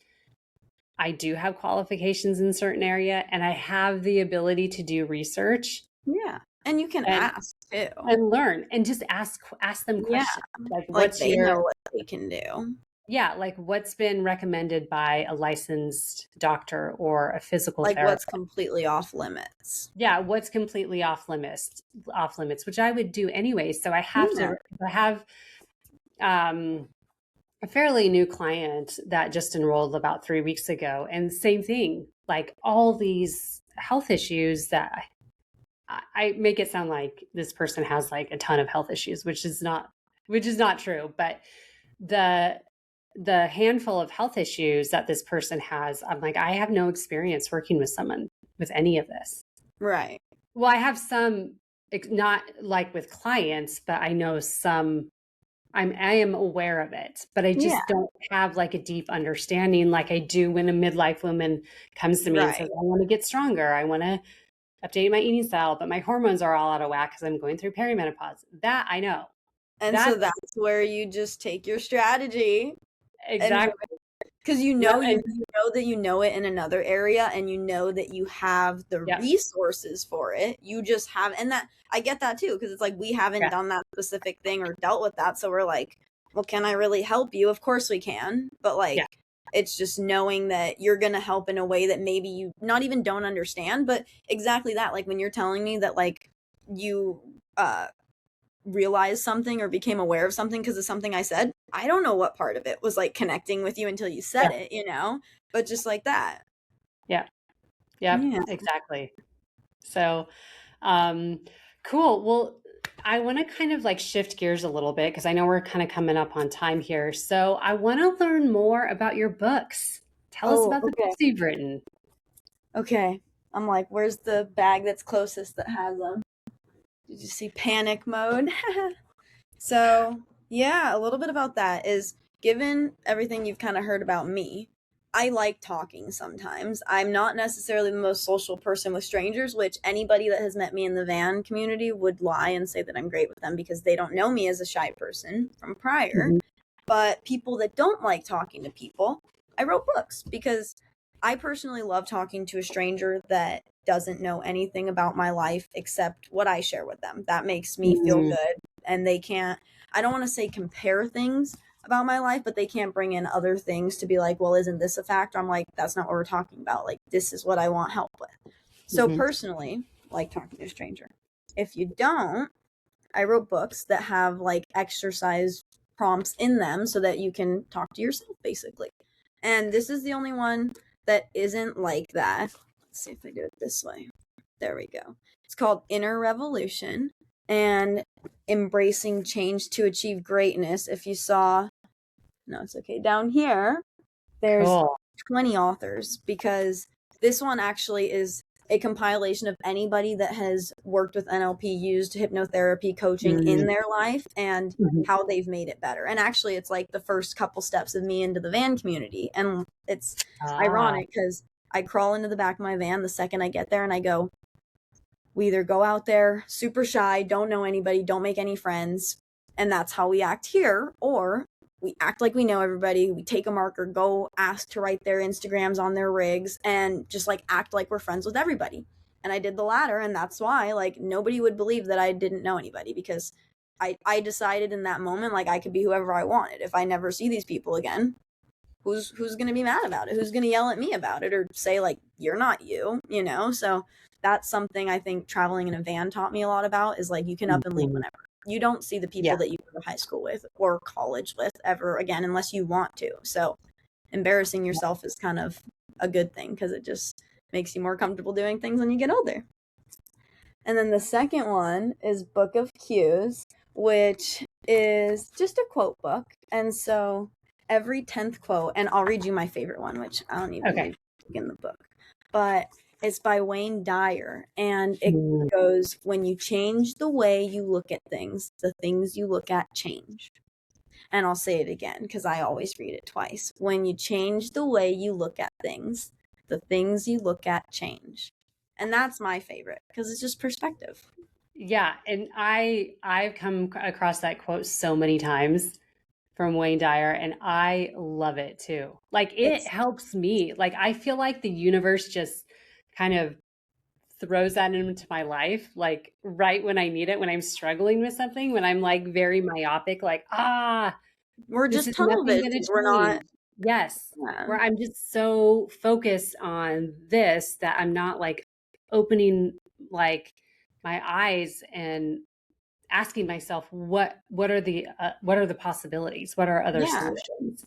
I do have qualifications in certain area and I have the ability to do research Yeah. And you can and ask too. learn and just ask them Yeah. questions like Like what's they your know what they can do. yeah, like what's been recommended by a licensed doctor or a physical Like what's therapist. completely off limits. Yeah, what's completely off limits, which I would do anyway. So Yeah. I have um a fairly new client that just enrolled about 3 weeks ago, and same thing, like all these health issues that I make it sound like this person has like a ton of health issues, which is not true. But the the handful of health issues that this person has, I'm like, I have no experience working with someone with any of this. Right. Well, I have some, not like with clients, but I know some. I am aware of it, but I Yeah. just don't have like a deep understanding like I do when a midlife woman comes to me and says, Right. I want to get stronger. I want to update my eating style, but my hormones are all out of whack because I'm going through perimenopause. That I know. And so That's that's where you just take your strategy and move, exactly. because you Yep. know And you know that you know it in another area, and you know that you have the yep. resources for it. You just have, and that I get that too, because it's like we haven't Yeah. done that specific thing or dealt with that, so we're like, well, can I really help you? Of course we can, but like Yeah. it's just knowing that you're going to help in a way that maybe you not even don't understand, but exactly that, like when you're telling me that like you realized something or became aware of something because of something I said, I don't know what part of it was like connecting with you until you Yeah. said it, but just like that. Yeah. Yep. Yeah. Exactly. So, um, cool. Well, I want to kind of like shift gears a little bit because I know we're kind of coming up on time here. So I want to learn more about your books. Tell us Oh, about the okay. books you've written. Okay. I'm like, where's the bag that's closest that has them? Did you see panic mode? So, yeah, a little bit about that is, given everything you've kind of heard about me, I like talking sometimes. I'm not necessarily the most social person with strangers, which anybody that has met me in the van community would lie and say that I'm great with them because they don't know me as a shy person from prior. Mhm. But people that don't like talking to people, I wrote books because I personally love talking to a stranger that doesn't know anything about my life except what I share with them. That makes me feel Mm, good. And they can't, I don't want to say compare things about my life, but they can't bring in other things to be like, well, isn't this a fact? I'm like, that's not what we're talking about. Like, this is what I want help with. So mhm. personally, like talking to a stranger. If you don't, I wrote books that have like exercise prompts in them so that you can talk to yourself basically. And this is the only one that isn't like that. Let's see if I do it this way. There we go. It's called Inner Revolution and Embracing Change to Achieve Greatness. If you saw, no, it's okay. Down here, there's Cool. 20 authors because this one actually is a compilation of anybody that has worked with NLP, used hypnotherapy coaching in Mm, their life, and mhm. how they've made it better. And actually, it's like the first couple steps of me into the van community. And it's Ah, ironic because I crawl into the back of my van the second I get there and I go, we either go out there super shy, don't know anybody, don't make any friends, and that's how we act here, or we act like we know everybody, we take a marker, go ask to write their Instagrams on their rigs, and just like act like we're friends with everybody. And I did the latter, and that's why like nobody would believe that I didn't know anybody because I decided in that moment like I could be whoever I wanted. If I never see these people again, who's going to be mad about it? Who's going to yell at me about it or say like you're not you, you know? So that's something I think traveling in a van taught me a lot about is like you can up and leave mhm. whenever. You don't see the Yeah. people that you go to high school with or college with ever again unless you want to. So embarrassing yourself is kind of a good thing because it just makes you more comfortable doing things when you get older. And then the second one is Book of Cues, which is just a quote book. And so every 10th quote, and I'll read you my favorite one, which I don't even Okay. read in the book, but it's by Wayne Dyer. And it Mm, goes, when you change the way you look at things, the things you look at change. And I'll say it again because I always read it twice. When you change the way you look at things, the things you look at change. And that's my favorite because it's just perspective. yeah, and I've come across that quote so many times from Wayne Dyer, and I love it too. Like it It's helps me. Like I feel like the universe just kind of throws that into my life, like right when I need it, when I'm struggling with something, when I'm like very myopic, like, we're this just is tunnel nothing going to vision. We're not. change. Yes. Yeah. Where I'm just so focused on this that I'm not like opening like my eyes and asking myself what are the possibilities? What are other Yeah. solutions?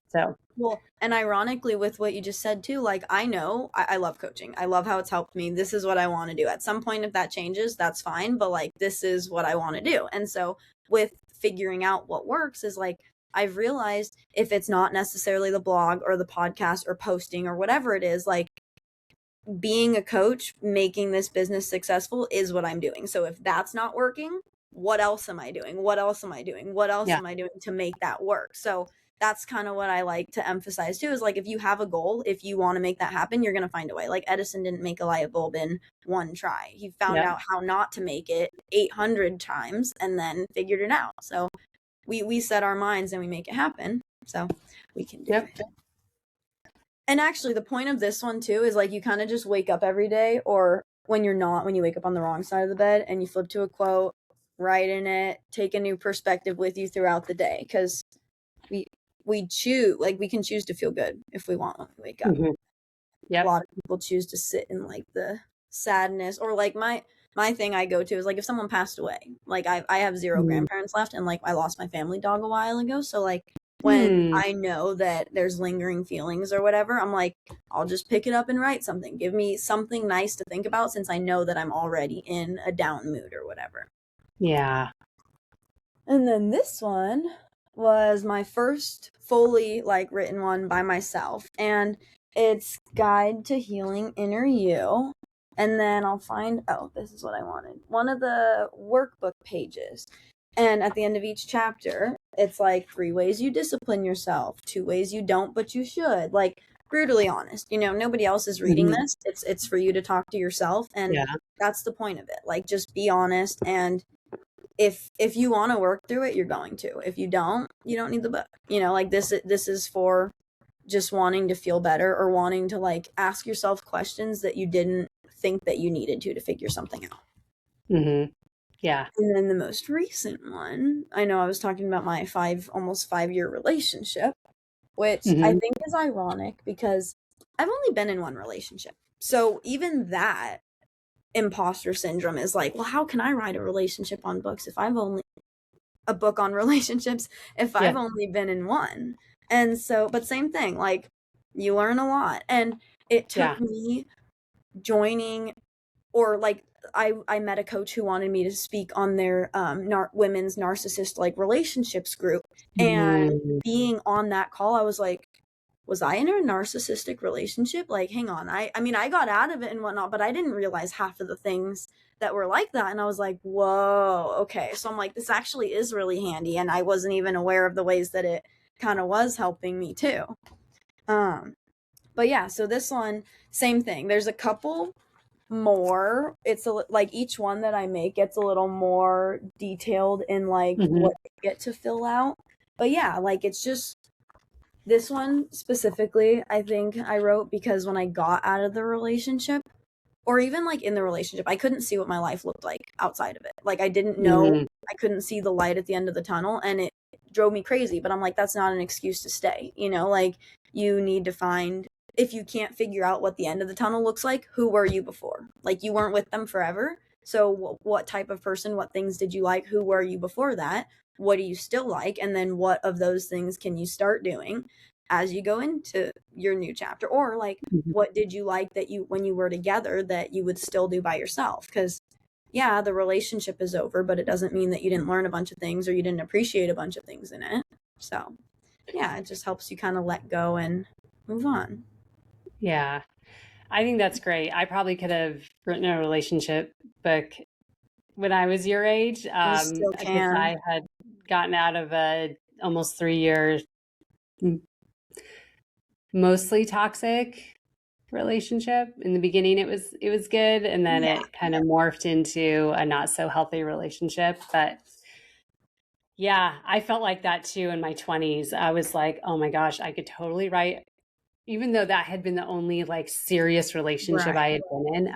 So, Well, and ironically, with what you just said too, like I know I love coaching. I love how it's helped me. This is what I want to do. At some point, if that changes, that's fine. But like, this is what I want to do. And so, with figuring out what works, is like I've realized if it's not necessarily the blog or the podcast or posting or whatever it is, like being a coach, making this business successful is what I'm doing. So if that's not working, what else am I doing? What else am I doing? What else yeah. am I doing to make that work? So that's kind of what I like to emphasize too is like if you have a goal, if you want to make that happen, you're going to find a way. Like Edison didn't make a light bulb in one try. He found Yeah. out how not to make it 800 times and then figured it out. So we set our minds and we make it happen. So we can do Yep. it. And actually, the point of this one too is like you kind of just wake up every day, or when you're not, when you wake up on the wrong side of the bed and you flip to a quote, write in it, take a new perspective with you throughout the day. Because we we choose, like we can choose to feel good if we want when we wake up. Mhm. A Yep. lot of people choose to sit in like the sadness, or like my thing I go to is like if someone passed away, like I have zero Mm. grandparents left, and like I lost my family dog a while ago, so like when Hmm. I know that there's lingering feelings or whatever, I'm like, I'll just pick it up and write something. Give me something nice to think about since I know that I'm already in a down mood or whatever. Yeah. And then this one was my first fully like written one by myself, and it's Guide to Healing Inner You. And then I'll find, oh, this is what I wanted. One of the workbook pages. And at the end of each chapter, it's like 3 ways you discipline yourself, 2 ways you don't, but you should. Like brutally honest. You know, nobody else is reading Mhm. this. It's for you to talk to yourself, and Yeah. that's the point of it. Like, just be honest, and if you want to work through it, you're going to. If you don't, you don't need the book. You know, like this is for just wanting to feel better, or wanting to like ask yourself questions that you didn't think that you needed to figure something out. Mhm. Yeah. And then the most recent one, I know I was talking about my almost 5 year relationship, which I Mhm. think is ironic because I've only been in one relationship. So even that imposter syndrome is like, well, how can I write a relationship on books if I've only a book on relationships if I've Yeah. only been in one? And so, but same thing, like you learn a lot. And it Yeah. took me joining, or like I met a coach who wanted me to speak on their women's narcissist like relationships group, and Mm. being on that call I was like, was I in a narcissistic relationship? Like, hang on, I mean, I got out of it and whatnot, but I didn't realize half of the things that were like that. And I was like, whoa, okay. So I'm like, this actually is really handy, and I wasn't even aware of the ways that it kind of was helping me too. um but yeah, so this one, same thing. There's a couple more. It's like each one that I make gets a little more detailed in like Mhm. what they get to fill out. But yeah, like it's just this one specifically, I think I wrote because when I got out of the relationship, or even like in the relationship, I couldn't see what my life looked like outside of it. Like I didn't know, Mhm. I couldn't see the light at the end of the tunnel, and it drove me crazy. But I'm like, that's not an excuse to stay. You know, like you need to find, if you can't figure out what the end of the tunnel looks like, who were you before? Like you weren't with them forever. So what type of person, what things did you like? Who were you before that? What do you still like? And then what of those things can you start doing as you go into your new chapter? Or like, Mhm. what did you like that you, when you were together, that you would still do by yourself? Because yeah, the relationship is over, but it doesn't mean that you didn't learn a bunch of things or you didn't appreciate a bunch of things in it. So yeah, it just helps you kind of let go and move on. Yeah. I think that's great. I probably could have written a relationship book when I was your age, You still because can. I had gotten out of a almost 3 year, mostly toxic relationship. In the beginning, it was good, and then Yeah. it kind of morphed into a not so healthy relationship. But yeah, I felt like that too in my 20s. I was like, oh my gosh, I could totally write, even though that had been the only like serious relationship I Right. had been in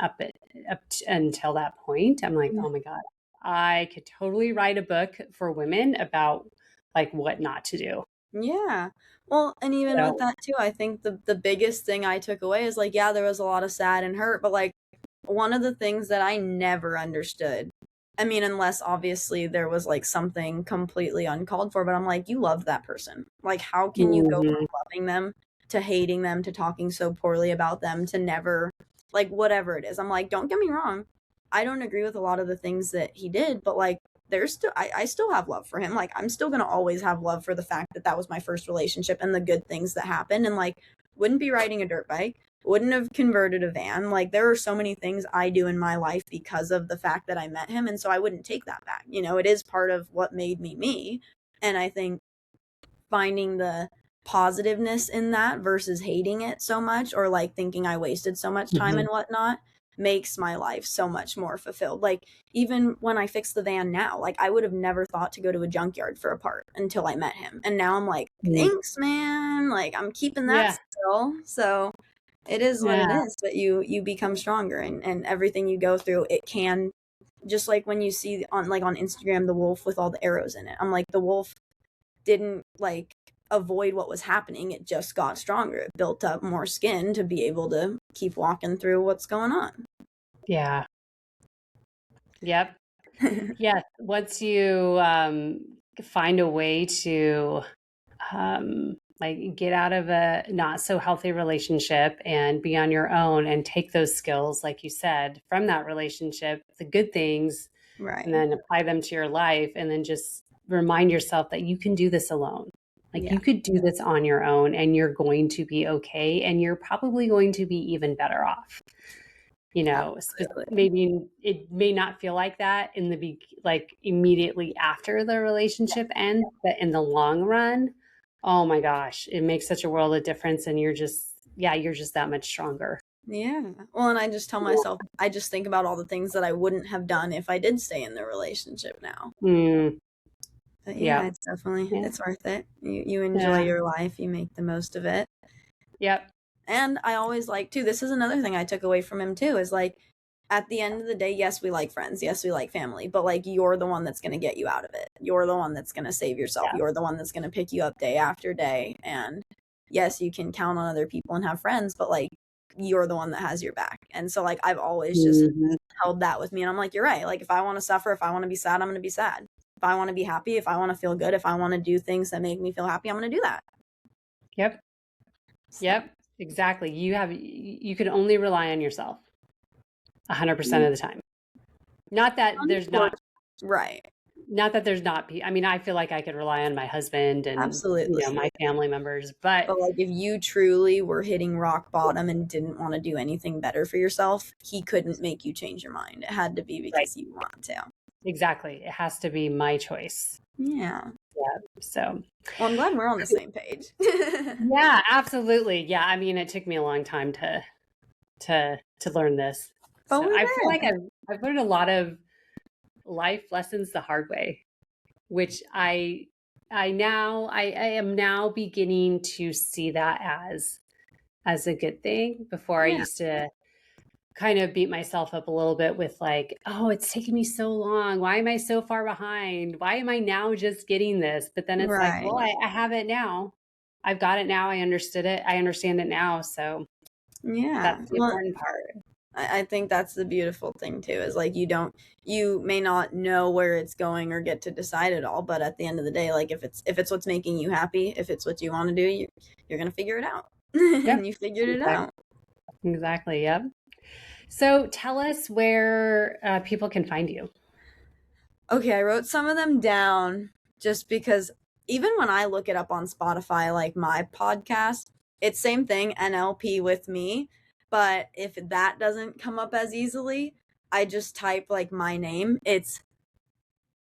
until that point. I'm like, oh my God, I could totally write a book for women about like what not to do. Yeah. Well, and even with So, that too, I think the biggest thing I took away is like, yeah, there was a lot of sad and hurt, but like one of the things that I never understood, I mean, unless obviously there was like something completely uncalled for, but I'm like, you love that person. Like, how can you go mhm, from loving them to hating them to talking so poorly about them to never, like, whatever it is? I'm like, don't get me wrong. I don't agree with a lot of the things that he did, but like, there's still, I still have love for him. Like, I'm still gonna always have love for the fact that that was my first relationship and the good things that happened. And like, wouldn't be riding a dirt bike, wouldn't have converted a van. Like there are so many things I do in my life because of the fact that I met him, and so I wouldn't take that back. You know, it is part of what made me me. And I think finding the positiveness in that versus hating it so much, or like thinking I wasted so much time mhm, and whatnot, makes my life so much more fulfilled. Like even when I fix the van now, like I would have never thought to go to a junkyard for a part until I met him. And now I'm like, mhm. thanks, man. Like I'm keeping that Yeah, still. So it is what it yeah, is, but you become stronger, and everything you go through, it can, just like when you see on like on Instagram the wolf with all the arrows in it. I'm like, the wolf didn't like avoid what was happening, it just got stronger. It built up more skin to be able to keep walking through what's going on. yeah, yep. Yes, once you find a way to like get out of a not so healthy relationship and be on your own and take those skills, like you said, from that relationship, the good things, and Right. then apply them to your life, and then just remind yourself that you can do this alone. Like Yeah, you could do this on your own and you're going to be okay. And you're probably going to be even better off. absolutely. Maybe it may not feel like that in like immediately after the relationship ends, but in the long run, oh my gosh, it makes such a world of difference. And you're just yeah, you're just that much stronger. Yeah. Well, and I just tell myself, I just think about all the things that I wouldn't have done if I did stay in the relationship now. Mm, But yeah, yeah. it's definitely, Yeah. it's worth it. You enjoy Yeah. your life, you make the most of it. Yep. And I always like too, this is another thing I took away from him too, is like at the end of the day, yes, we like friends, yes, we like family, but like you're the one that's going to get you out of it. You're the one that's going to save yourself. Yeah. You're the one that's going to pick you up day after day. And yes, you can count on other people and have friends, but like you're the one that has your back. And so like I've always just Mhm. held that with me. And I'm like, you're right. Like if I want to suffer, if I want to be sad, I'm going to be sad. If I want to be happy, if I want to feel good, if I want to do things that make me feel happy, I'm going to do that. Yep. So, Yep. Exactly. You can only rely on yourself 100% of the time. Not that there's not, right. not that there's not, I mean, I feel like I could rely on my husband and, Absolutely. my family members, but But like if you truly were hitting rock bottom and didn't want to do anything better for yourself, he couldn't make you change your mind. It had to be right. because you want to. Exactly. It has to be my choice. Yeah. Yeah. So, Well, I'm glad we're on the same page. yeah, absolutely. Yeah. I mean, it took me a long time to learn this. But So we I feel like did. I've learned a lot of life lessons the hard way, which I am now beginning to see that as a good thing. Before I Yeah. used to kind of beat myself up a little bit with like, oh, it's taken me so long. Why am I so far behind? Why am I now just getting this? But then it's like, Right. well, I have it now. I've got it now. I understood it. I understand it now. So Yeah. that's the Well, important part. I think that's the beautiful thing too, is like you may not know where it's going or get to decide it all, but at the end of the day, like if it's what's making you happy, if it's what you want to do, you're gonna figure it out. Yep. And you figured it Exactly. out. Exactly. Yep. So tell us where people can find you. Okay, I wrote some of them down just because even when I look it up on Spotify, like my podcast, it's same thing, NLP with me. But if that doesn't come up as easily, I just type like my name. It's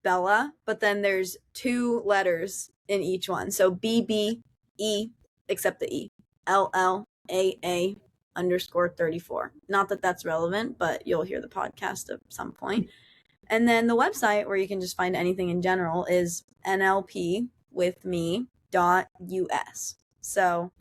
Bella, but then there's two letters in each one. So BBE, except the E, LLAA underscore 34. Not that that's relevant, but you'll hear the podcast at some point. And then the website where you can just find anything in general is nlpwithme.us. So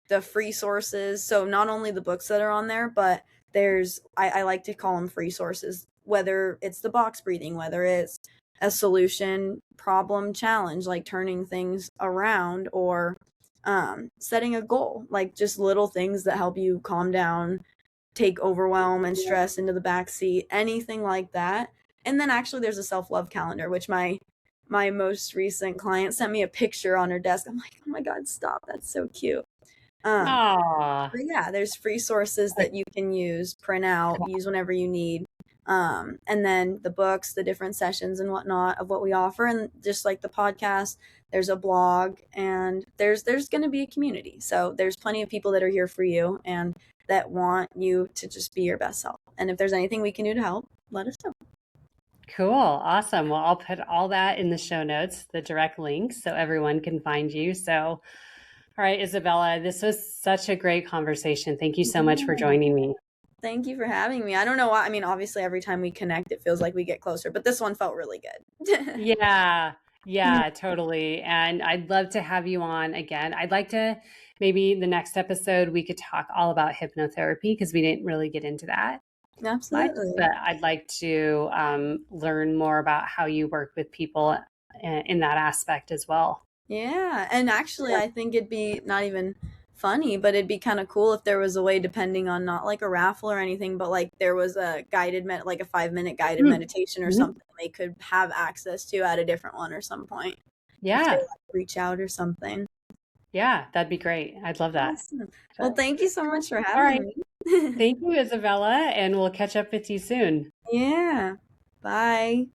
the free sources, so not only the books that are on there, but there's, I like to call them free sources, whether it's the box breathing, whether it's a solution, problem, challenge, like turning things around, or setting a goal, like just little things that help you calm down, take overwhelm and stress into the back seat, anything like that. And then actually there's a self-love calendar, which my most recent client sent me a picture on her desk. I'm like, oh my God, stop. That's so cute. Aw. But yeah, there's free sources that you can use, print out, use whenever you need. And then the books, the different sessions and whatnot of what we offer. And just like the podcast, there's a blog, and there's going to be a community. So there's plenty of people that are here for you and that want you to just be your best self. And if there's anything we can do to help, let us know. Cool. Awesome. Well, I'll put all that in the show notes, the direct links, so everyone can find you. So, all right, Isabella, this was such a great conversation. Thank you so much for joining me. Thank you for having me. I don't know why. I mean, obviously, every time we connect, it feels like we get closer, but this one felt really good. Yeah. Yeah, totally. And I'd love to have you on again. I'd like to maybe the next episode we could talk all about hypnotherapy because we didn't really get into that much, Absolutely. but I'd like to learn more about how you work with people in that aspect as well. Yeah. And actually, I think it'd be not even funny, but it'd be kind of cool if there was a way, depending on not like a raffle or anything, but like there was a like a 5-minute guided meditation or something they could have access to at a different one or some point. If they Yeah. like reach out or something. Yeah, that'd be great. I'd love that. Awesome. Well, thank you so much for All right. having me. Thank you, Isabella, and we'll catch up with you soon. Yeah. Bye.